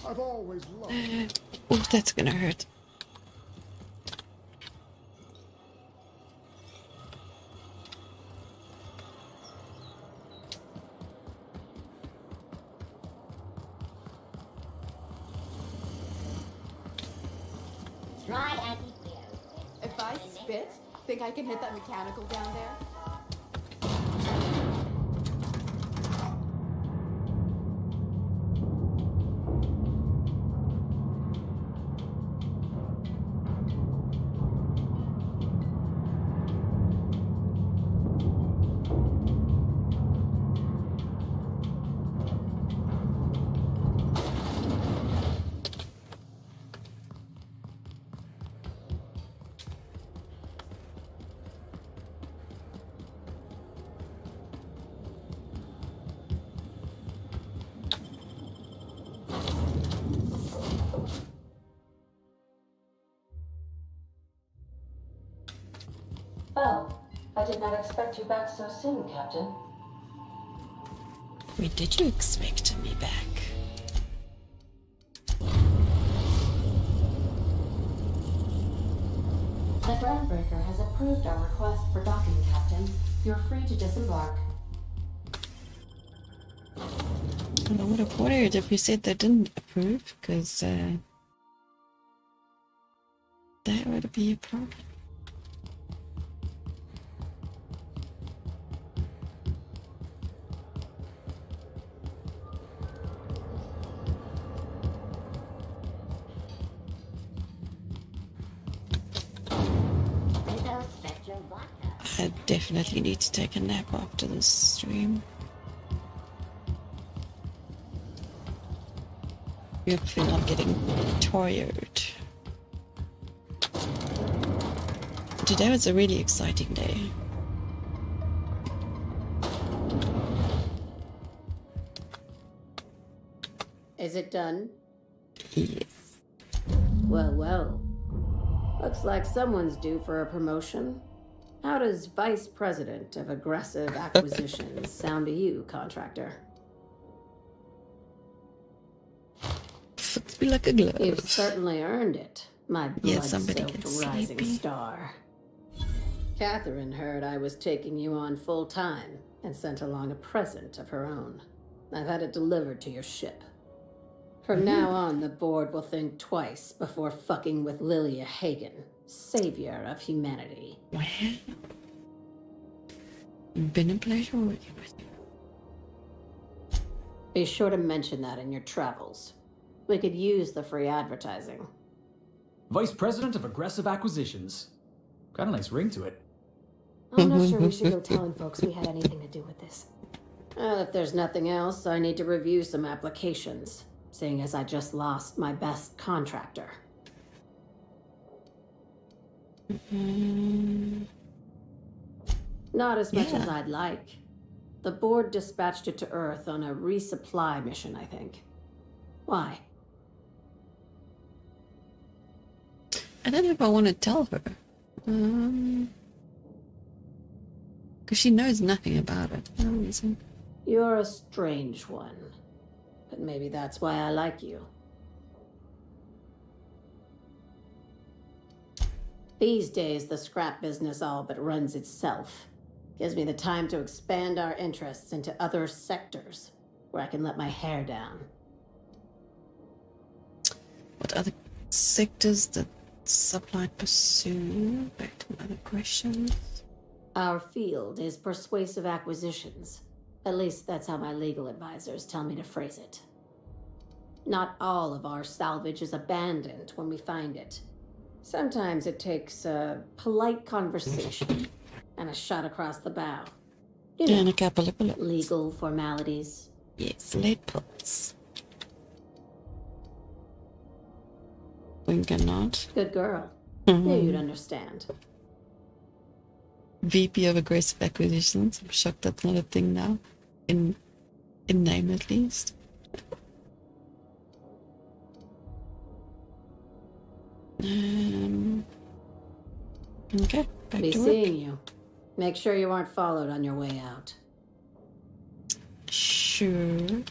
I've always loved Oh, that's gonna hurt. Try anti-fear. If I spit, think I can hit that mechanical down there? Oh, I did not expect you back so soon, Captain. Where did you expect me back? The groundbreaker has approved our request for docking, Captain. You're free to disembark. And I would have worried if you said they didn't approve, because that would be a problem. I definitely need to take a nap after this stream. You feel I'm getting tired. Today was a really exciting day. Is it done? Yes. Well, well. Looks like someone's due for a promotion. How does Vice President of Aggressive Acquisitions sound to you, contractor? Fits me like a glove. You've certainly earned it, my Yeah, somebody blood-soaked gets rising sleepy. star. Catherine heard I was taking you on full-time and sent along a present of her own. I've had it delivered to your ship. From now on, the board will think twice before fucking with Lilia Hagen, savior of humanity. Well, been a pleasure working with you. Be sure to mention that in your travels. We could use the free advertising. Vice President of Aggressive Acquisitions. Got a nice ring to it. I'm not sure we should go telling folks we had anything to do with this. Well, if there's nothing else, I need to review some applications, seeing as I just lost my best contractor. Not as much as I'd like. The board dispatched it to Earth on a resupply mission, I think. Why? I don't know if I want to tell her. Because she knows nothing about it. No reason. You're a strange one. But maybe that's why I like you. These days, the scrap business all but runs itself. Gives me the time to expand our interests into other sectors, where I can let my hair down. What other sectors that Supply pursue? Back to another question. Our field is persuasive acquisitions. At least that's how my legal advisors tell me to phrase it. Not all of our salvage is abandoned when we find it. Sometimes it takes a polite conversation and a shot across the bow. You know, and a couple of bullets. Legal formalities. Yes, lead puts. Wink and nod. Good girl. Knew you'd understand. VP of Aggressive Acquisitions. I'm shocked that's not a thing now. In name, at least. Okay, back Be to work. seeing you. Make sure you aren't followed on your way out. Sure.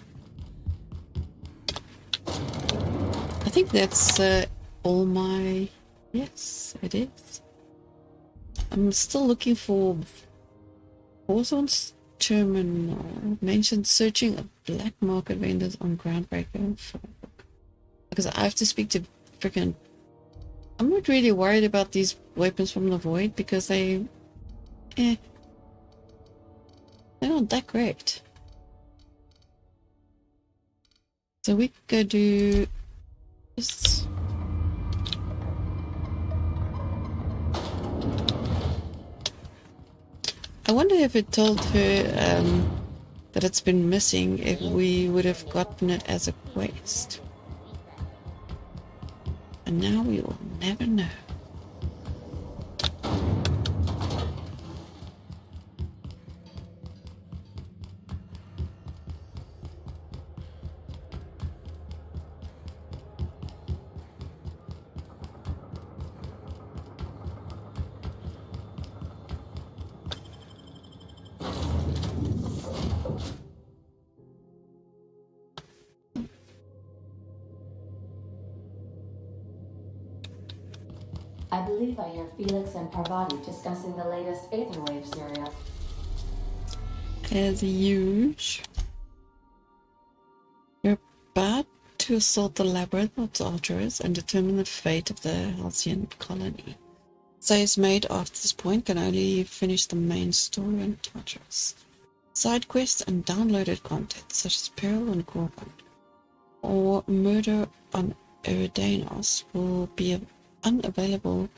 I think that's all my... Yes, it is. I'm still looking for Borson's terminal. Mentioned searching of black market vendors on Groundbreaker. Because I have to speak to freaking... I'm not really worried about these weapons from the void because they're not that great. So we could go do this. I wonder if it told her that it's been missing, if we would have gotten it as a quest. And now we will never know. I believe I hear Felix and Parvati discussing the latest Aetherwave serial. As usual. You're about to assault the labyrinth of Tartarus and determine the fate of the Halcyon colony. Saves made after this point can only finish the main story on Tartarus. Side quests and downloaded content such as Peril on Corban or Murder on Eridanos will be unavailable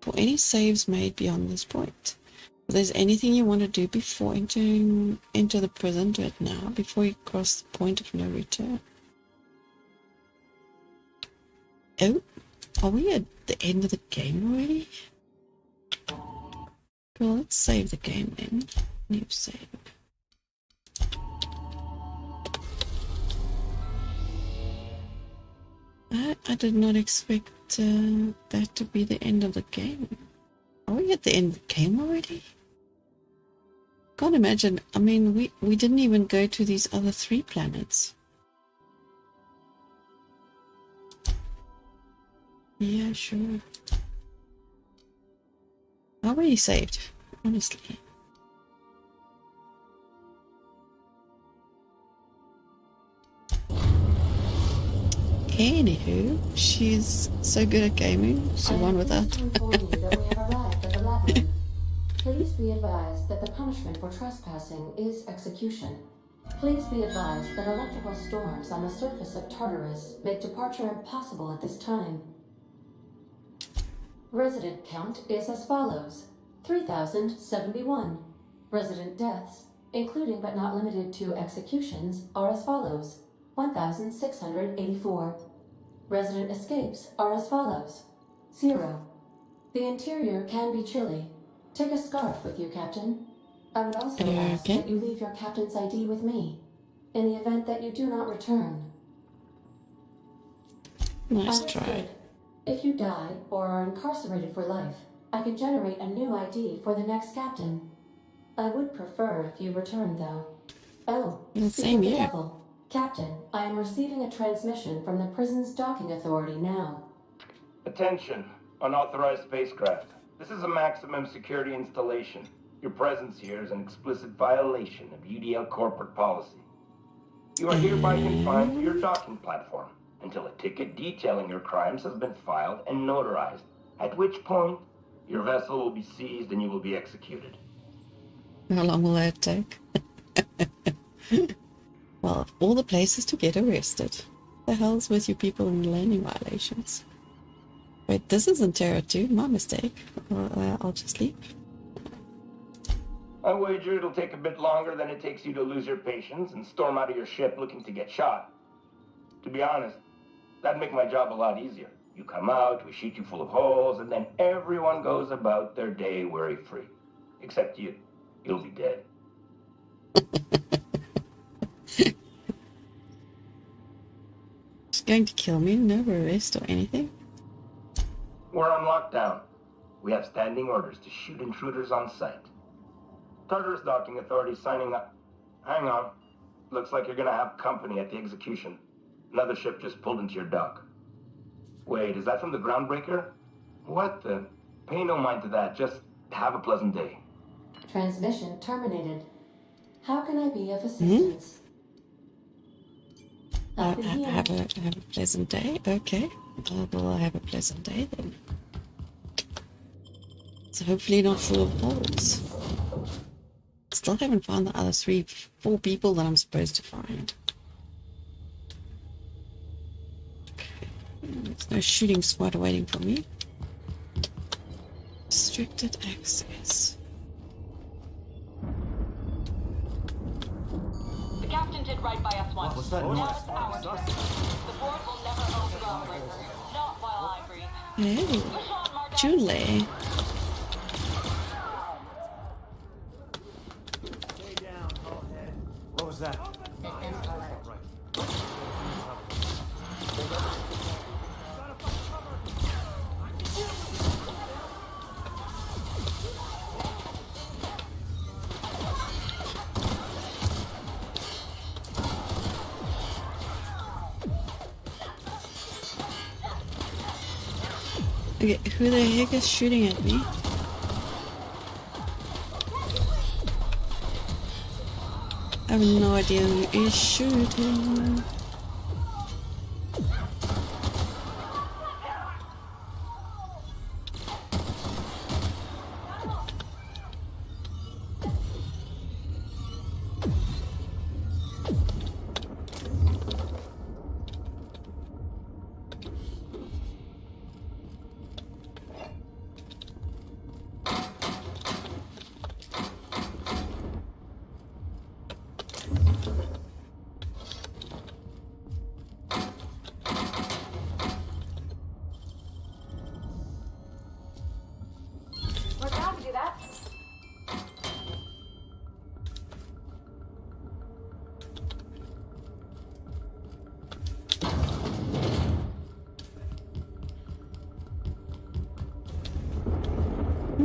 for any saves made beyond this point. If there's anything you want to do before entering into the prison, do it now, before you cross the point of no return. Oh, are we at the end of the game already? Well, let's save the game then. New save. I did not expect that to be the end of the game. Are we at the end of the game already? Can't imagine. I mean, we didn't even go to these other 3 planets. Yeah, sure. How were you saved? Honestly. Anywho, she's so good at gaming. She won with that. Please be advised that the punishment for trespassing is execution. Please be advised that electrical storms on the surface of Tartarus make departure impossible at this time. Resident count is as follows: 3,071. Resident deaths, including but not limited to executions, are as follows: 1,684. Resident escapes are as follows: 0. The interior can be chilly. Take a scarf with you, Captain. I would also ask that you leave your captain's ID with me, in the event that you do not return. Nice try. If you die or are incarcerated for life, I can generate a new ID for the next captain. I would prefer if you return, though. Oh, same here. Devil. Captain, I am receiving a transmission from the prison's docking authority now. Attention, unauthorized spacecraft. This is a maximum security installation. Your presence here is an explicit violation of UDL corporate policy. You are hereby confined to your docking platform until a ticket detailing your crimes has been filed and notarized, at which point your vessel will be seized and you will be executed. How long will that take? Well, of all the places to get arrested. The hell's with you people in landing violations? Wait, this isn't Terra 2, my mistake. I'll just leave. I wager it'll take a bit longer than it takes you to lose your patience and storm out of your ship looking to get shot. To be honest, that'd make my job a lot easier. You come out, we shoot you full of holes, and then everyone goes about their day worry-free. Except you. You'll be dead. She's going to kill me, no arrest or anything. We're on lockdown. We have standing orders to shoot intruders on sight. Tartarus Docking Authority signing up. Hang on. Looks like you're gonna have company at the execution. Another ship just pulled into your dock. Wait, is that from the groundbreaker? What the? Pay no mind to that. Just have a pleasant day. Transmission terminated. How can I be of assistance? Have a pleasant day. Okay. Well, have a pleasant day then. So hopefully not full of holes. Still haven't found the other 4 people that I'm supposed to find. Okay. There's no shooting squad waiting for me. Restricted access. The captain did right by us once. What's that Now noise? it's our turn. The board will never own the groundbreaker. Not while I breathe. Hey, Push on, Margot. Julie. What was that? Okay, who the heck is shooting at me? I have no idea who is shooting.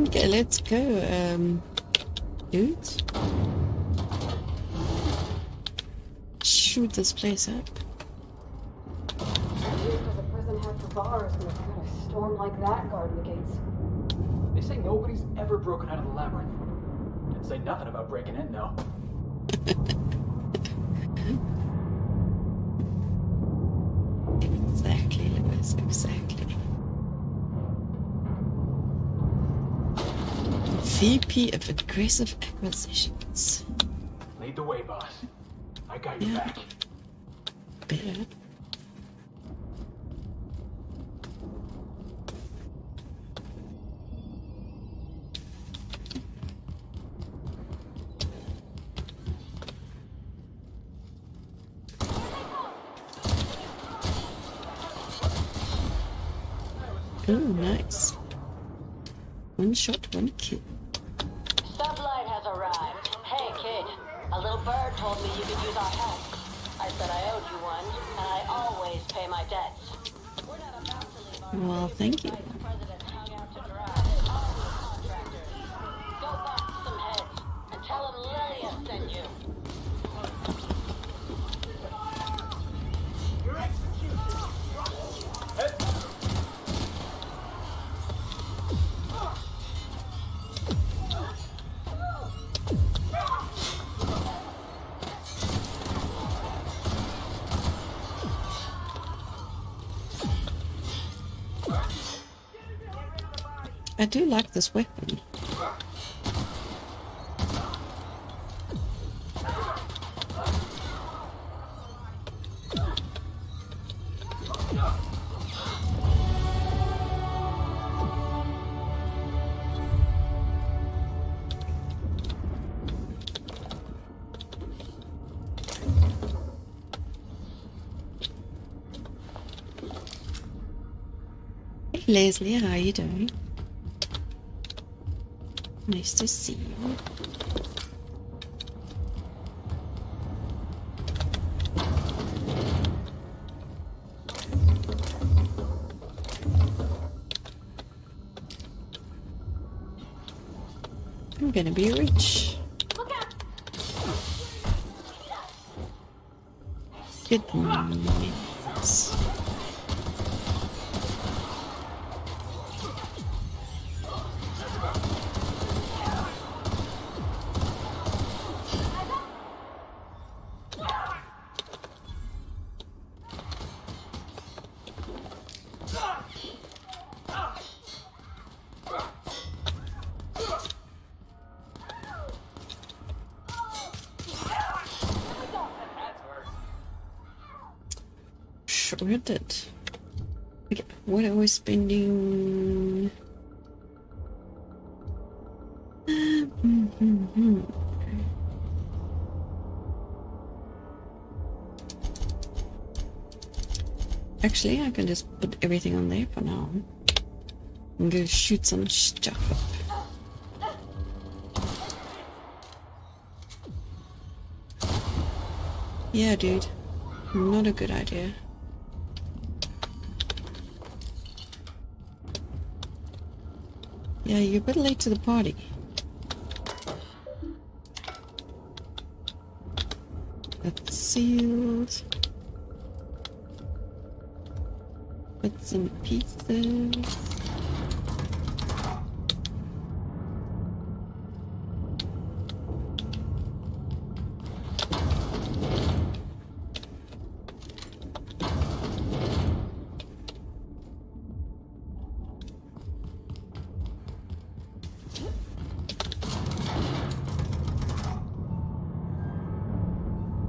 Okay, let's go, dudes. Shoot this place up. Because the prison had for bars when it's got a storm like that guarding the gates. They say nobody's ever broken out of the labyrinth. Didn't say nothing about breaking in, though. Exactly, Lewis, exactly. VP of Aggressive Acquisitions. Lead the way, boss. I got your back. Better. Oh, nice. One shot, one kill. Sublight has arrived. Hey, kid. A little bird told me you could use our help. I said I owed you one, and I always pay my debts. We're not about to leave our Well, thank you. The president hung out to dry. All the contractors. Go bust some heads and tell him Lilia sent you. Your execution. I do like this weapon. Hey Leslie, how are you doing? Nice to see you. I'm gonna be rich. Look out! Good minutes. Sure did. Okay, what are we spending? Actually, I can just put everything on there for now. I'm gonna shoot some stuff up. Yeah, dude. Not a good idea. Yeah, you're a bit late to the party. That's sealed. Bits and pieces.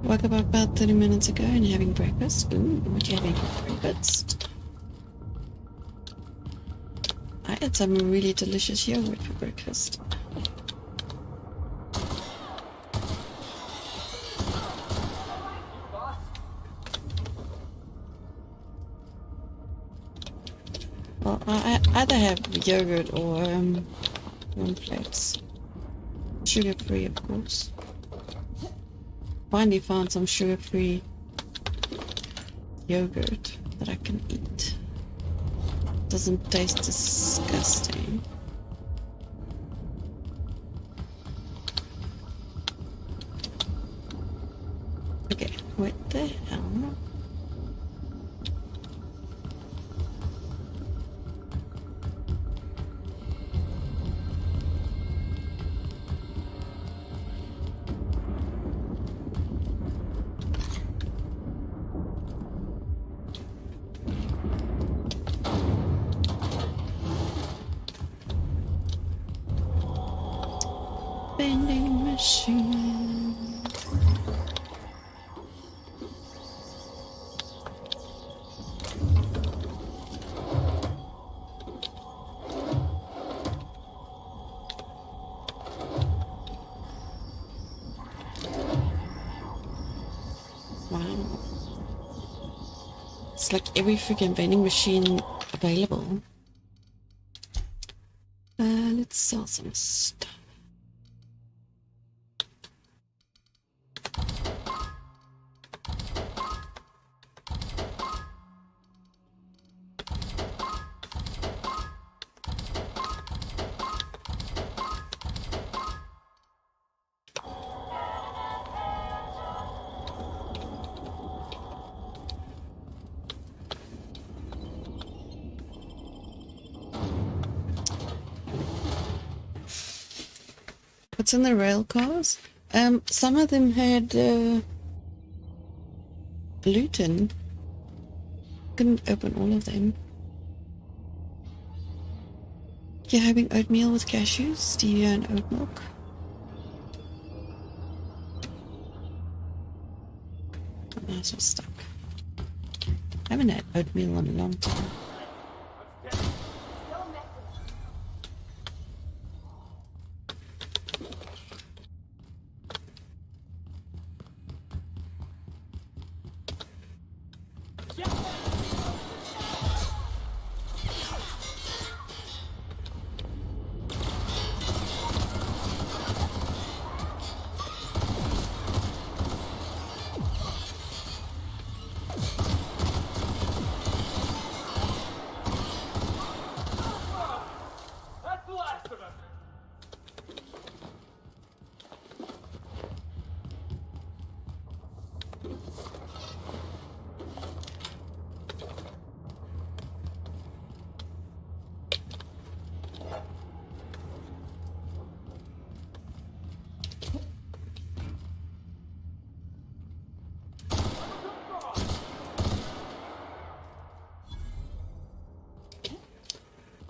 Woke up about 30 minutes ago and having breakfast. Ooh, what you having for breakfast? I had some really delicious yogurt for breakfast. Well, I either have yogurt or cornflakes. Sugar-free, of course. Finally found some sugar-free yogurt that I can eat. Doesn't taste disgusting. Okay, what the hell? Vending machine. Wow. It's like every freaking vending machine available. Let's sell some stuff. What's in the rail cars? Some of them had gluten. Couldn't open all of them. You're having oatmeal with cashews, stevia, and oat milk. Oh, that's what's stuck. I haven't had oatmeal in a long time.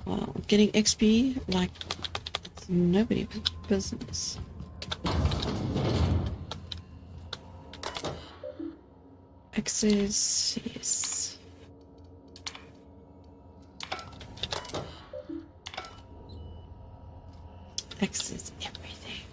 Wow, getting XP like it's nobody's business. Access, yes. Access everything.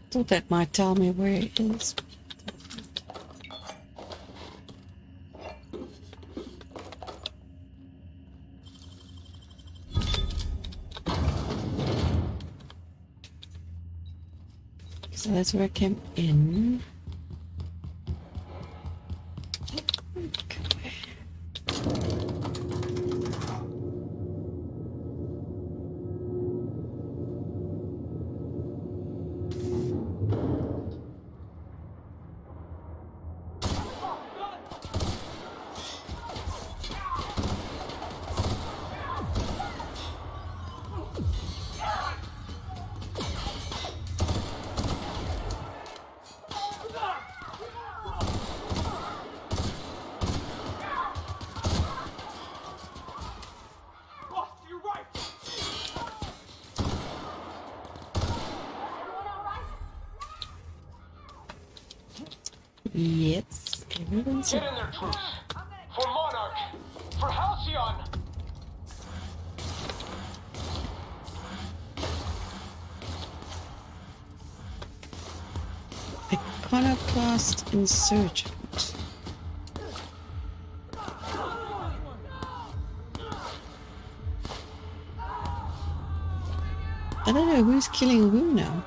Thought that might tell me where it is. So that's where I came in. Okay. Yes, everyone's Get in there, troops! For Monarch! For Halcyon! Iconoclast Insurgent. I don't know who's killing who now.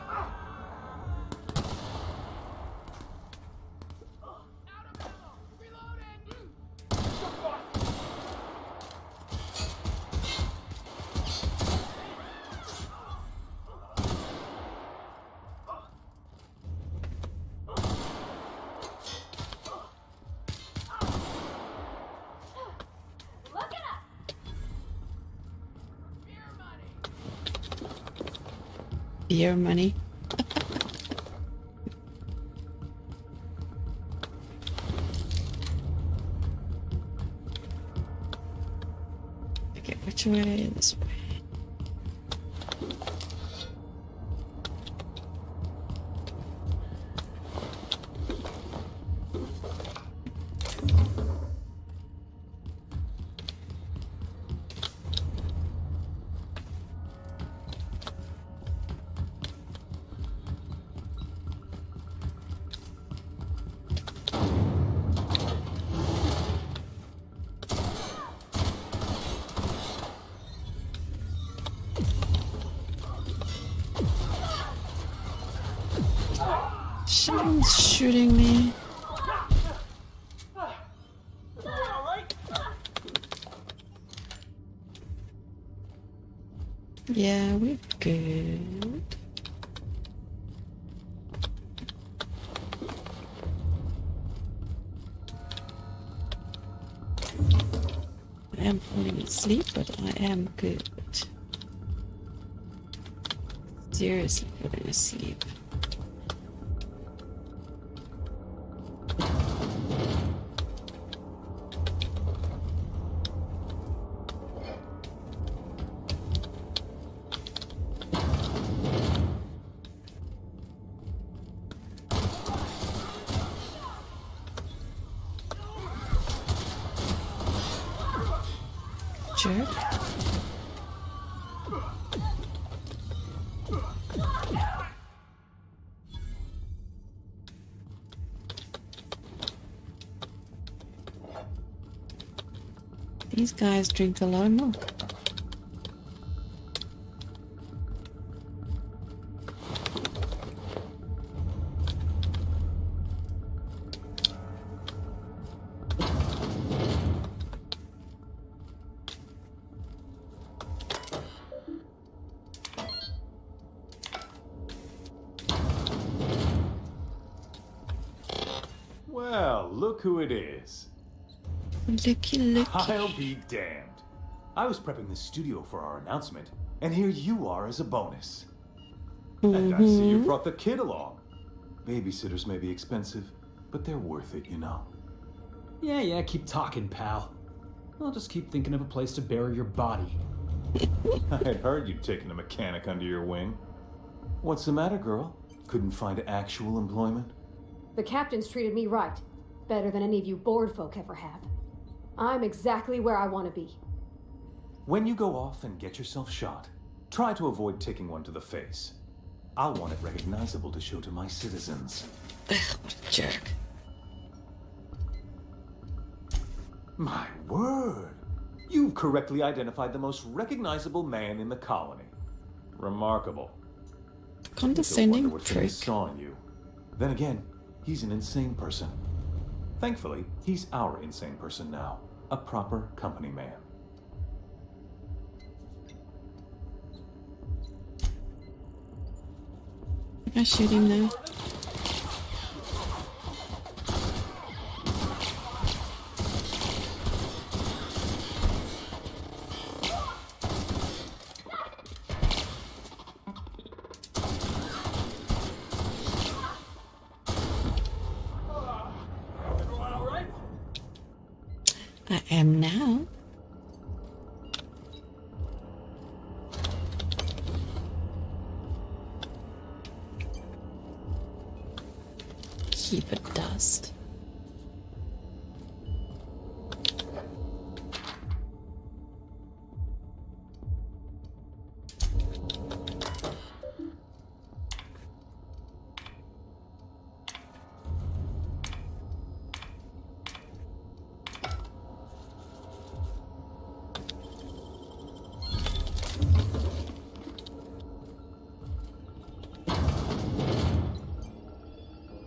Beer money. Which way? This way. Someone's shooting me. Yeah, we're good. I am falling asleep, but I am good. Seriously falling asleep. Jerk. These guys drink a lot of milk. Well, look who it is. Looky. I'll be damned. I was prepping the studio for our announcement, and here you are as a bonus. And I see you brought the kid along. Babysitters may be expensive, but they're worth it, you know. Yeah, keep talking, pal. I'll just keep thinking of a place to bury your body. I had heard you'd taken a mechanic under your wing. What's the matter, girl? Couldn't find actual employment? The captain's treated me right. Better than any of you bored folk ever have. I'm exactly where I want to be. When you go off and get yourself shot, try to avoid taking one to the face. I'll want it recognizable to show to my citizens. Ugh, what a jerk. My word! You've correctly identified the most recognizable man in the colony. Remarkable. Condescending what prick. he saw in you. Then again, he's an insane person. Thankfully, he's our insane person now. A proper company man. I shoot him now. I am now. Keep it dust.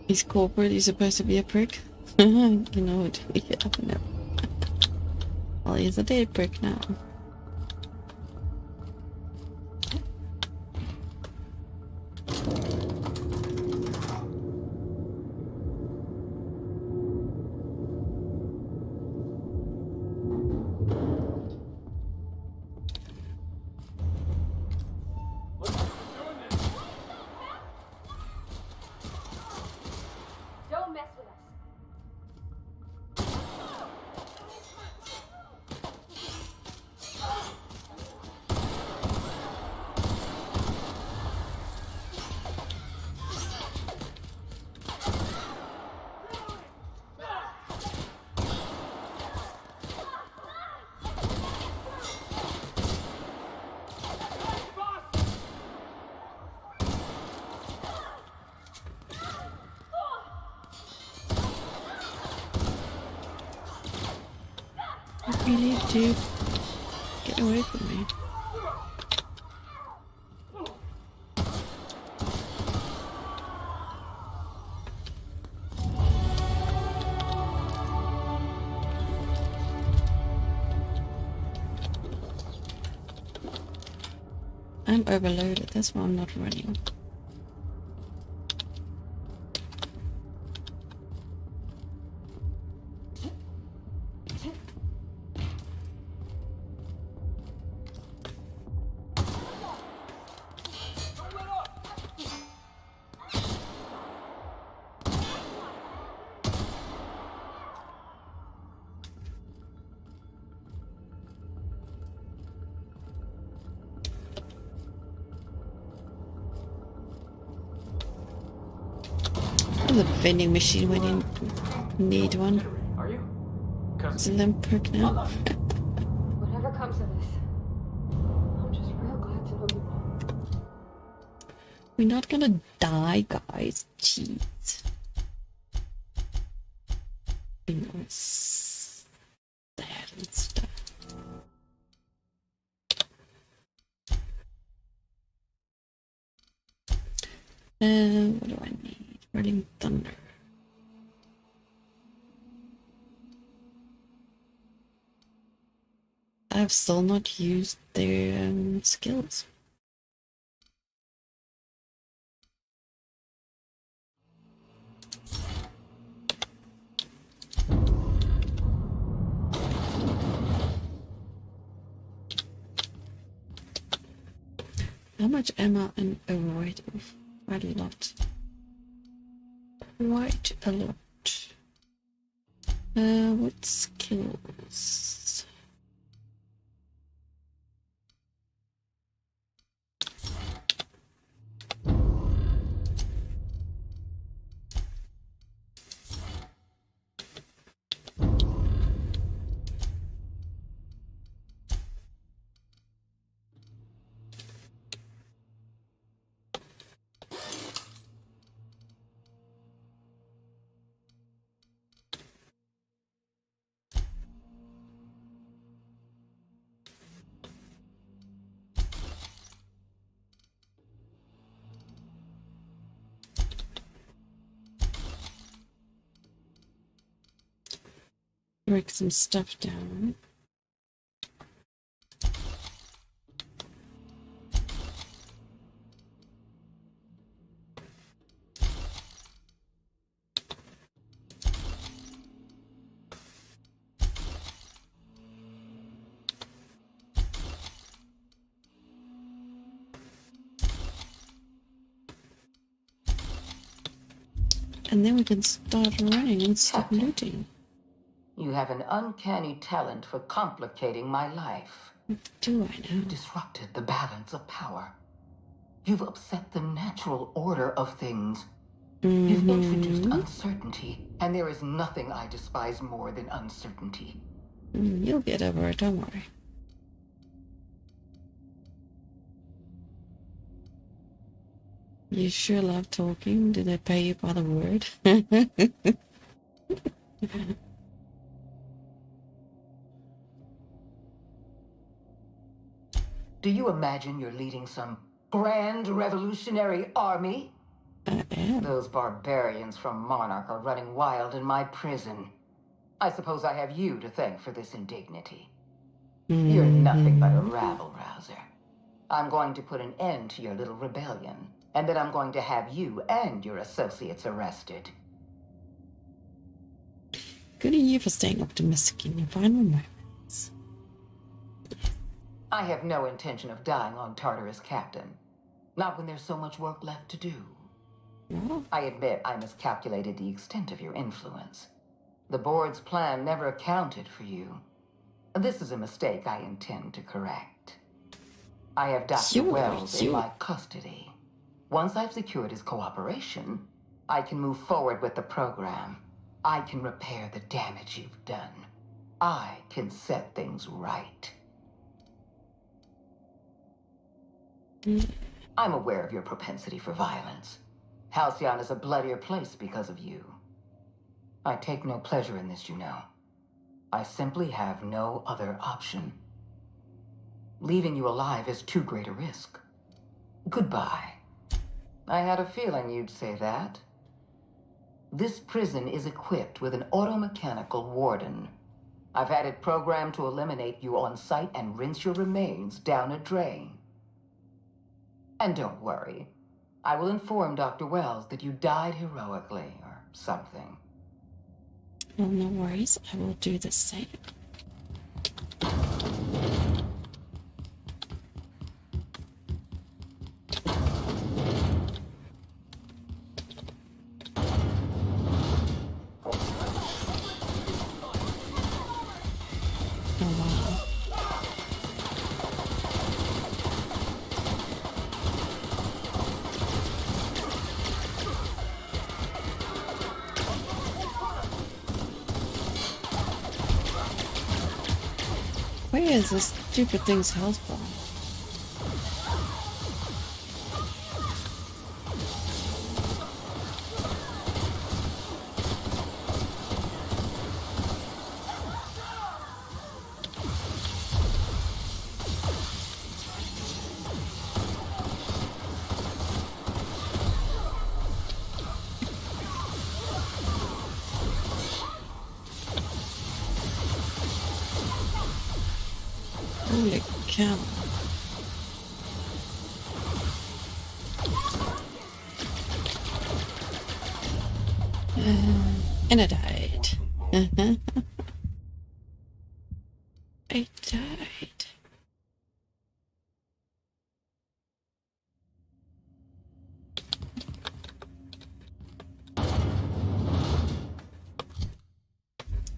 He's corporate, he's supposed to be a prick. You know it. Yeah, no. Well, he's a dead prick now. Don't mess with us. Really, dude? Get away from me. I'm overloaded, that's why I'm not running. The vending machine when you need one. Are you? It's a limp perk now. Whatever comes of this, I'm just real glad to know you all. We're not gonna die, guys. Jeez. You know, it's sad and stuff. What do I need? Rolling Thunder. I've still not used their skills. How much ammo and avoid? Quite a lot. Quite a lot. What skills? Break some stuff down. And then we can start running and stop looting. You have an uncanny talent for complicating my life. What do I know? You've disrupted the balance of power. You've upset the natural order of things. You've introduced uncertainty, and there is nothing I despise more than uncertainty. You'll get over it, don't worry. You sure love talking. Do they pay you by the word? Do you imagine you're leading some grand revolutionary army? I am. Those barbarians from Monarch are running wild in my prison. I suppose I have you to thank for this indignity. You're nothing but a rabble-rouser. I'm going to put an end to your little rebellion, and then I'm going to have you and your associates arrested. Good on you for staying optimistic in your final moments. I have no intention of dying on Tartarus, Captain. Not when there's so much work left to do. Oh. I admit I miscalculated the extent of your influence. The board's plan never accounted for you. This is a mistake I intend to correct. I have Dr. Wells in my custody. Once I've secured his cooperation, I can move forward with the program. I can repair the damage you've done. I can set things right. I'm aware of your propensity for violence. Halcyon is a bloodier place because of you. I take no pleasure in this, you know. I simply have no other option. Leaving you alive is too great a risk. Goodbye. I had a feeling you'd say that. This prison is equipped with an automechanical warden. I've had it programmed to eliminate you on sight and rinse your remains down a drain. And don't worry. I will inform Dr. Wells that you died heroically or something. Well, no worries. I will do the same. Where is this stupid thing's health bar? Holy cow. And I died. I died.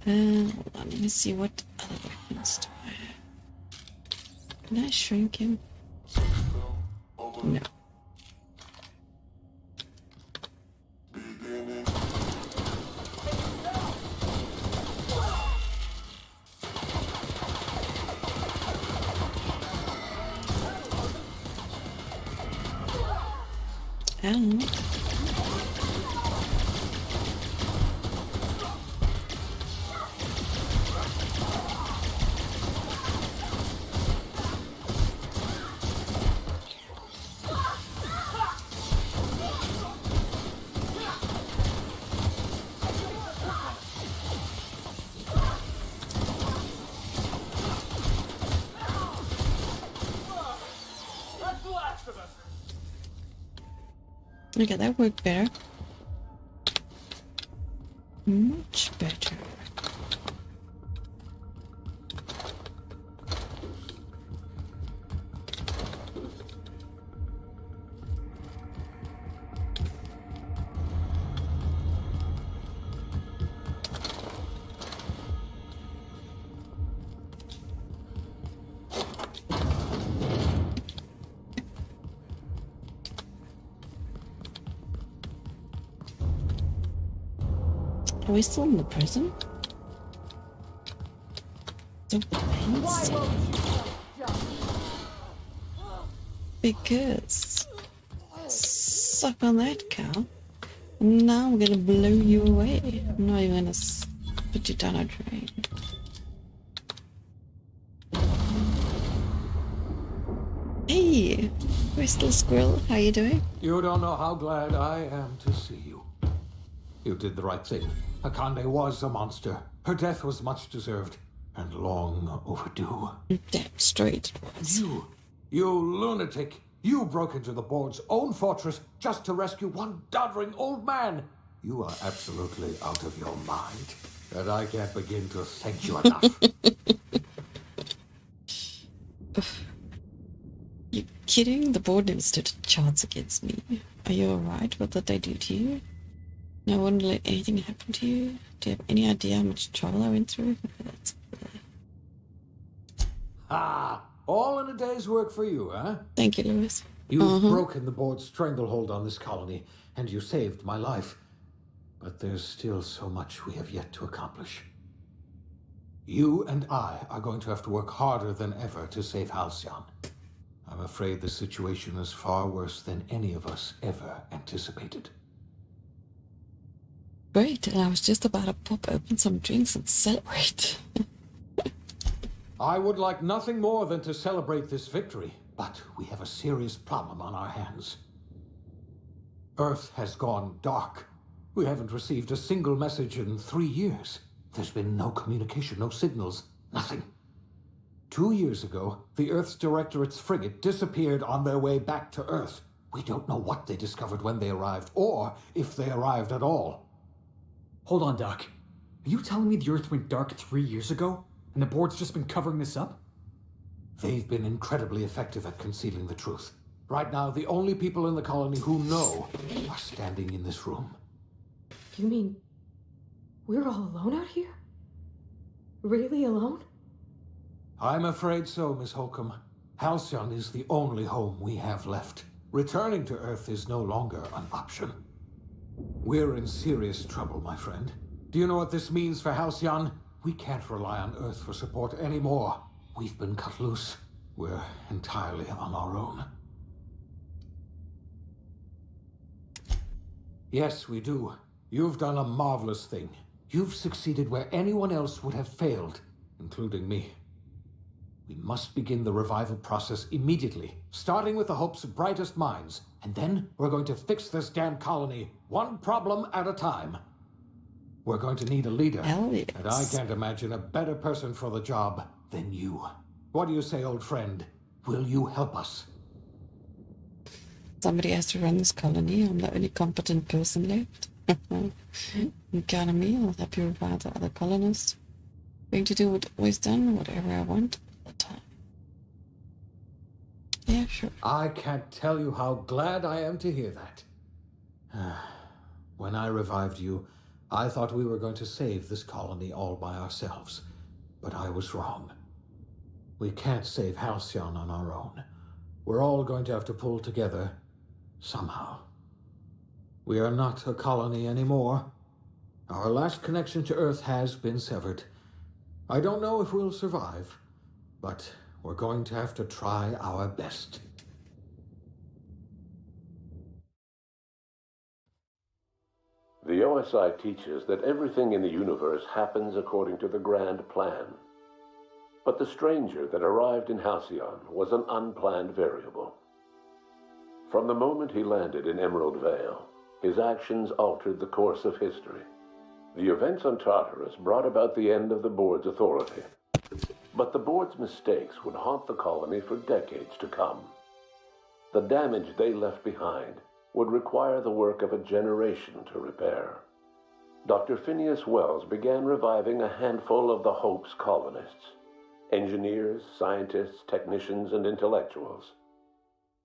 Hold on, let me see what other weapons do I have. Can I shrink him? No. Ow. Okay, that worked better. Much better. Are we still in the prison? So fancy. Because suck on that, cow. Now I'm gonna blow you away. I'm not even gonna put you down a drain. Hey, Crystal Squirrel, how you doing? You don't know how glad I am to see you. You did the right thing. Akande was a monster. Her death was much deserved, and long overdue. Damn straight it was. You lunatic! You broke into the board's own fortress just to rescue one doddering old man! You are absolutely out of your mind, and I can't begin to thank you enough. You kidding? The board never stood a chance against me. Are you alright? What did they do to you? No one let anything happen to you? Do you have any idea how much trouble I went through? All in a day's work for you, huh? Thank you, Lewis. You've broken the board's stranglehold on this colony, and you saved my life. But there's still so much we have yet to accomplish. You and I are going to have to work harder than ever to save Halcyon. I'm afraid the situation is far worse than any of us ever anticipated. Great, and I was just about to pop open some drinks and celebrate. I would like nothing more than to celebrate this victory, but we have a serious problem on our hands. Earth has gone dark. We haven't received a single message in 3 years. There's been no communication, no signals, nothing. 2 years ago, the Earth's Directorate's frigate disappeared on their way back to Earth. We don't know what they discovered when they arrived, or if they arrived at all. Hold on, Doc. Are you telling me the Earth went dark 3 years ago, and the board's just been covering this up? They've been incredibly effective at concealing the truth. Right now, the only people in the colony who know are standing in this room. You mean we're all alone out here? Really alone? I'm afraid so, Miss Holcomb. Halcyon is the only home we have left. Returning to Earth is no longer an option. We're in serious trouble, my friend. Do you know what this means for Halcyon? We can't rely on Earth for support anymore. We've been cut loose. We're entirely on our own. Yes, we do. You've done a marvelous thing. You've succeeded where anyone else would have failed, including me. We must begin the revival process immediately, starting with the Hope's brightest minds, and then we're going to fix this damn colony, one problem at a time. We're going to need a leader, Yes. and I can't imagine a better person for the job than you. What do you say, old friend? Will you help us? Somebody has to run this colony. I'm the only competent person left. You count on me, I'll help you revive the other colonists. Going to do what I've always done, whatever I want. Time. Yeah, sure. I can't tell you how glad I am to hear that. When I revived you, I thought we were going to save this colony all by ourselves, but I was wrong. We can't save Halcyon on our own. We're all going to have to pull together somehow. We are not a colony anymore. Our last connection to Earth has been severed. I don't know if we'll survive, but we're going to have to try our best. The OSI teaches that everything in the universe happens according to the grand plan. But the stranger that arrived in Halcyon was an unplanned variable. From the moment he landed in Emerald Vale, his actions altered the course of history. The events on Tartarus brought about the end of the board's authority. But the board's mistakes would haunt the colony for decades to come. The damage they left behind would require the work of a generation to repair. Dr. Phineas Wells began reviving a handful of the Hope's colonists, engineers, scientists, technicians, and intellectuals.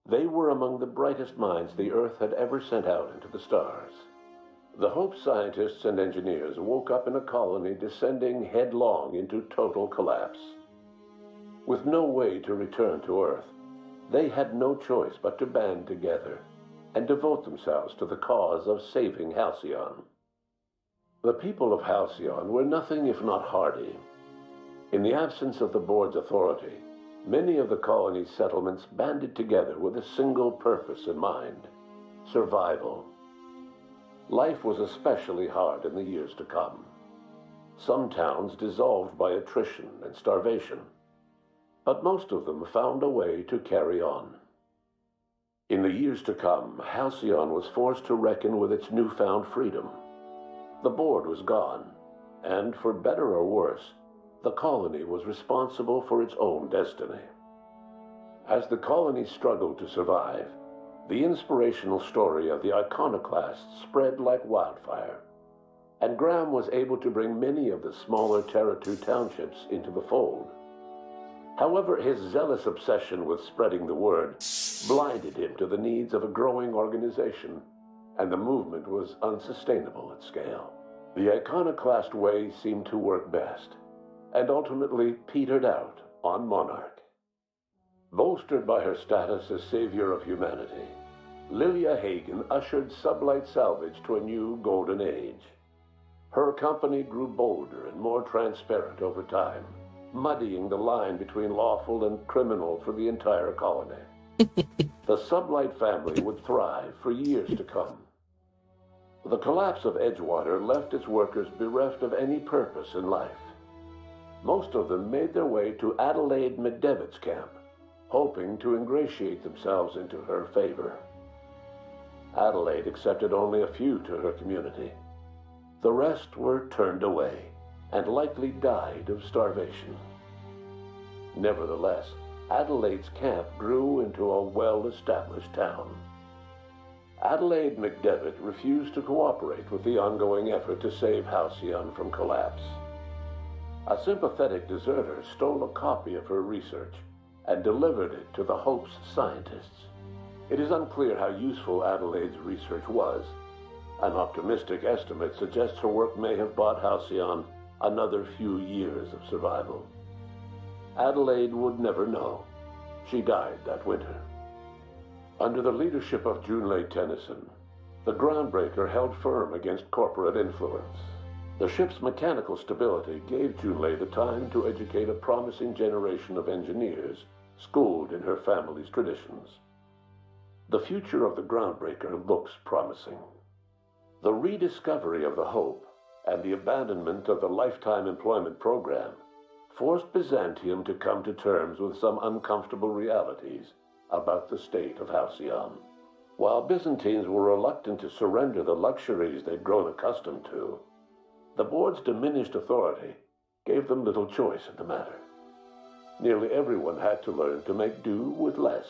They were among the brightest minds the Earth had ever sent out into the stars. The Hope scientists and engineers woke up in a colony descending headlong into total collapse. With no way to return to Earth, they had no choice but to band together and devote themselves to the cause of saving Halcyon. The people of Halcyon were nothing if not hardy. In the absence of the board's authority, many of the colony's settlements banded together with a single purpose in mind: survival. Life was especially hard in the years to come. Some towns dissolved by attrition and starvation, but most of them found a way to carry on. In the years to come, Halcyon was forced to reckon with its newfound freedom. The board was gone, and for better or worse, the colony was responsible for its own destiny. As the colony struggled to survive, the inspirational story of the iconoclasts spread like wildfire, and Graham was able to bring many of the smaller Terra-2 townships into the fold. However, his zealous obsession with spreading the word blinded him to the needs of a growing organization, and the movement was unsustainable at scale. The iconoclast way seemed to work best, and ultimately petered out on Monarch. Bolstered by her status as savior of humanity, Lilia Hagen ushered Sublight Salvage to a new golden age. Her company grew bolder and more transparent over time, muddying the line between lawful and criminal for the entire colony. The Sublight family would thrive for years to come. The collapse of Edgewater left its workers bereft of any purpose in life. Most of them made their way to Adelaide McDevitt's camp, hoping to ingratiate themselves into her favor. Adelaide accepted only a few to her community. The rest were turned away and likely died of starvation. Nevertheless, Adelaide's camp grew into a well-established town. Adelaide McDevitt refused to cooperate with the ongoing effort to save Halcyon from collapse. A sympathetic deserter stole a copy of her research and delivered it to the Hope's scientists. It is unclear how useful Adelaide's research was. An optimistic estimate suggests her work may have bought Halcyon another few years of survival. Adelaide would never know. She died that winter. Under the leadership of Junlei Tennyson, the groundbreaker held firm against corporate influence. The ship's mechanical stability gave Junlei the time to educate a promising generation of engineers schooled in her family's traditions. The future of the groundbreaker looks promising. The rediscovery of the Hope and the abandonment of the lifetime employment program forced Byzantium to come to terms with some uncomfortable realities about the state of Halcyon. While Byzantines were reluctant to surrender the luxuries they'd grown accustomed to, the board's diminished authority gave them little choice in the matter. Nearly everyone had to learn to make do with less.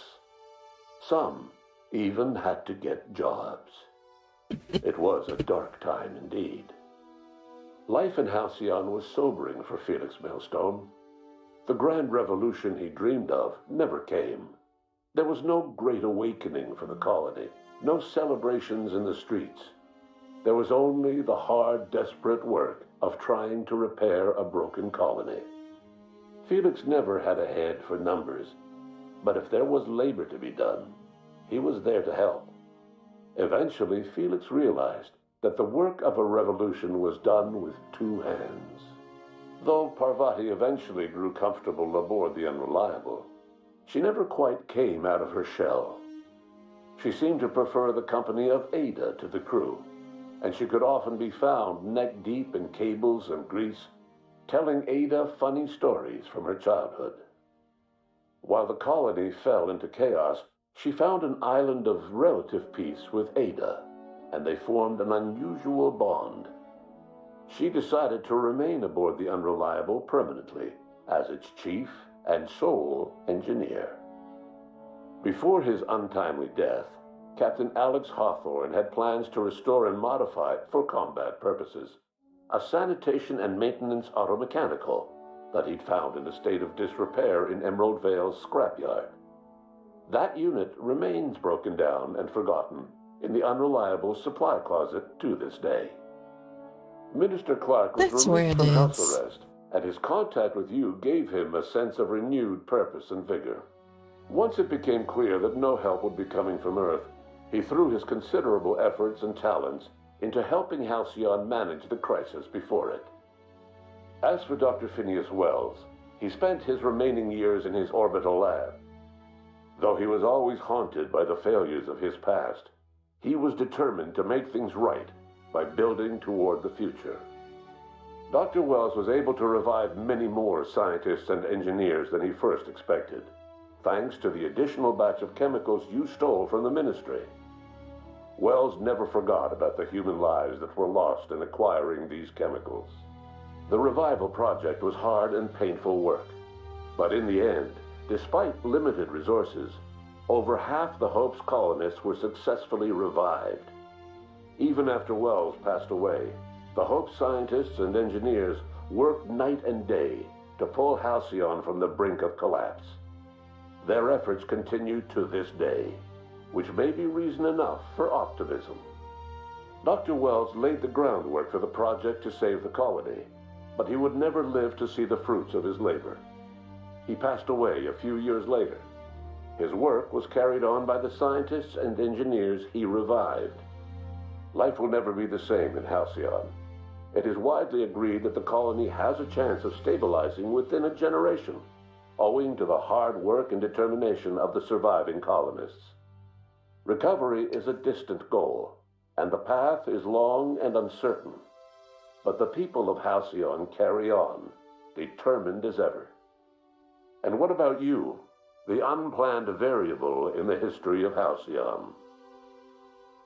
Some even had to get jobs. It was a dark time indeed. Life in Halcyon was sobering for Felix Millstone. The grand revolution he dreamed of never came. There was no great awakening for the colony, no celebrations in the streets. There was only the hard, desperate work of trying to repair a broken colony. Felix never had a head for numbers, but if there was labor to be done, he was there to help. Eventually, Felix realized that the work of a revolution was done with two hands. Though Parvati eventually grew comfortable aboard the Unreliable, she never quite came out of her shell. She seemed to prefer the company of Ada to the crew, and she could often be found neck-deep in cables and grease, telling Ada funny stories from her childhood. While the colony fell into chaos, she found an island of relative peace with Ada, and they formed an unusual bond. She decided to remain aboard the Unreliable permanently as its chief and sole engineer. Before his untimely death, Captain Alex Hawthorne had plans to restore and modify, for combat purposes, a sanitation and maintenance automechanical that he'd found in a state of disrepair in Emerald Vale's scrapyard. That unit remains broken down and forgotten in the Unreliable supply closet to this day. Minister Clark was released from house arrest, and his contact with you gave him a sense of renewed purpose and vigor. Once it became clear that no help would be coming from Earth, he threw his considerable efforts and talents into helping Halcyon manage the crisis before it. As for Dr. Phineas Wells, he spent his remaining years in his orbital lab. Though he was always haunted by the failures of his past, he was determined to make things right by building toward the future. Dr. Wells was able to revive many more scientists and engineers than he first expected, thanks to the additional batch of chemicals you stole from the Ministry. Wells never forgot about the human lives that were lost in acquiring these chemicals. The revival project was hard and painful work, but in the end, despite limited resources, over half the Hope's colonists were successfully revived. Even after Wells passed away, the Hope scientists and engineers worked night and day to pull Halcyon from the brink of collapse. Their efforts continue to this day, which may be reason enough for optimism. Dr. Wells laid the groundwork for the project to save the colony, but he would never live to see the fruits of his labor. He passed away a few years later. His work was carried on by the scientists and engineers he revived. Life will never be the same in Halcyon. It is widely agreed that the colony has a chance of stabilizing within a generation, owing to the hard work and determination of the surviving colonists. Recovery is a distant goal, and the path is long and uncertain. But the people of Halcyon carry on, determined as ever. And what about you, the unplanned variable in the history of Halcyon?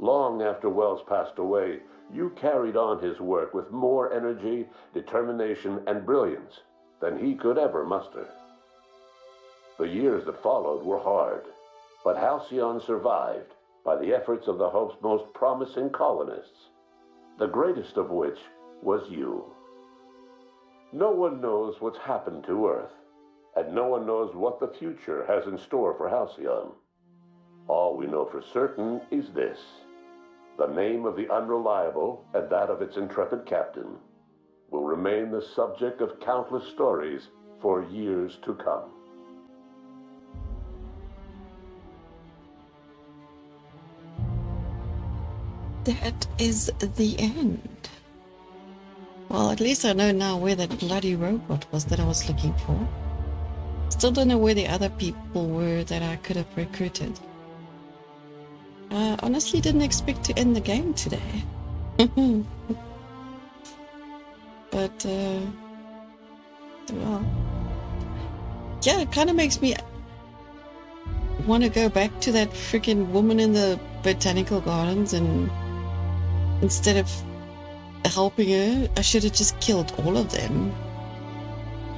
Long after Wells passed away, you carried on his work with more energy, determination, and brilliance than he could ever muster. The years that followed were hard, but Halcyon survived by the efforts of the Hope's most promising colonists, the greatest of which was you. No one knows what's happened to Earth, and no one knows what the future has in store for Halcyon. All we know for certain is this: the name of the Unreliable and that of its intrepid captain will remain the subject of countless stories for years to come. That is the end. Well, at least I know now where that bloody robot was that I was looking for. Still don't know where the other people were that I could have recruited. I honestly didn't expect to end the game today. But, well. Yeah, it kind of makes me want to go back to that freaking woman in the botanical gardens, and instead of helping her, I should have just killed all of them.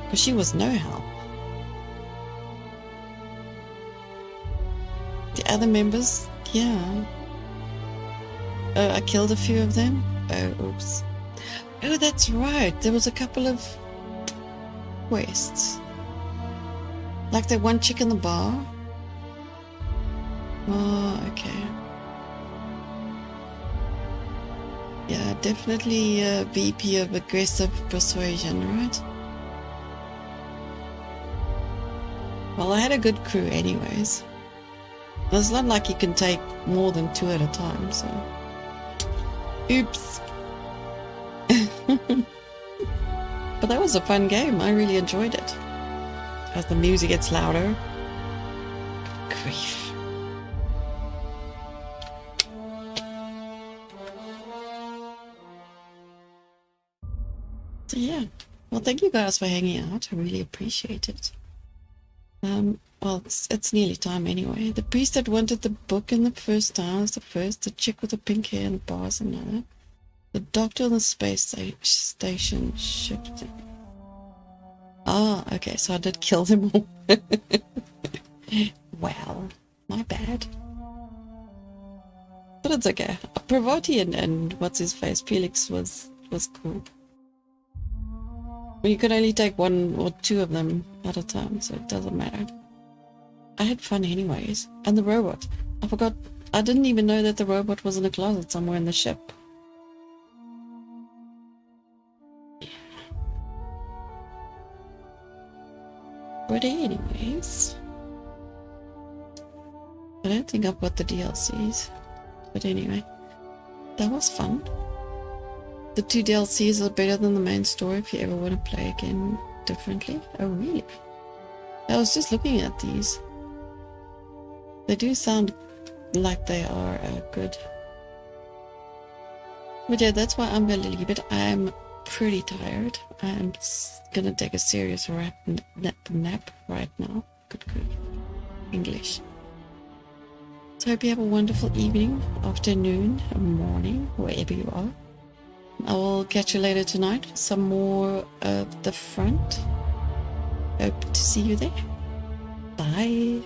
Because she was no help. The other members, yeah. Oh, I killed a few of them? Oh, oops. Oh, that's right. There was a couple of quests. Like that one chick in the bar. Oh, okay. Yeah, definitely VP of aggressive persuasion, right? Well, I had a good crew anyways. It's not like you can take more than 2 at a time, so... Oops. But that was a fun game. I really enjoyed it. As the music gets louder. Grief. So yeah. Well, thank you guys for hanging out. I really appreciate it. Well, it's nearly time anyway. The priest that wanted the book in the first town is the first. The chick with the pink hair and the bar is another. The doctor on the space station shipped it. Ah, okay, so I did kill them all. Well, my bad. But it's okay. Pravati and what's his face, Felix was cool. You could only take 1 or 2 of them at a time, so it doesn't matter. I had fun anyways. And the robot. I forgot. I didn't even know that the robot was in a closet somewhere in the ship. But anyways. I don't think I've got the DLCs. But anyway. That was fun. The 2 DLCs are better than the main story if you ever want to play again differently. Oh, really? I was just looking at these. They do sound like they are good. But yeah, that's why I'm going to leave it. I'm pretty tired. I'm going to take a serious nap right now. Good grief. English. So I hope you have a wonderful evening, afternoon, or morning, wherever you are. I will catch you later tonight for some more of the front. Hope to see you there. Bye.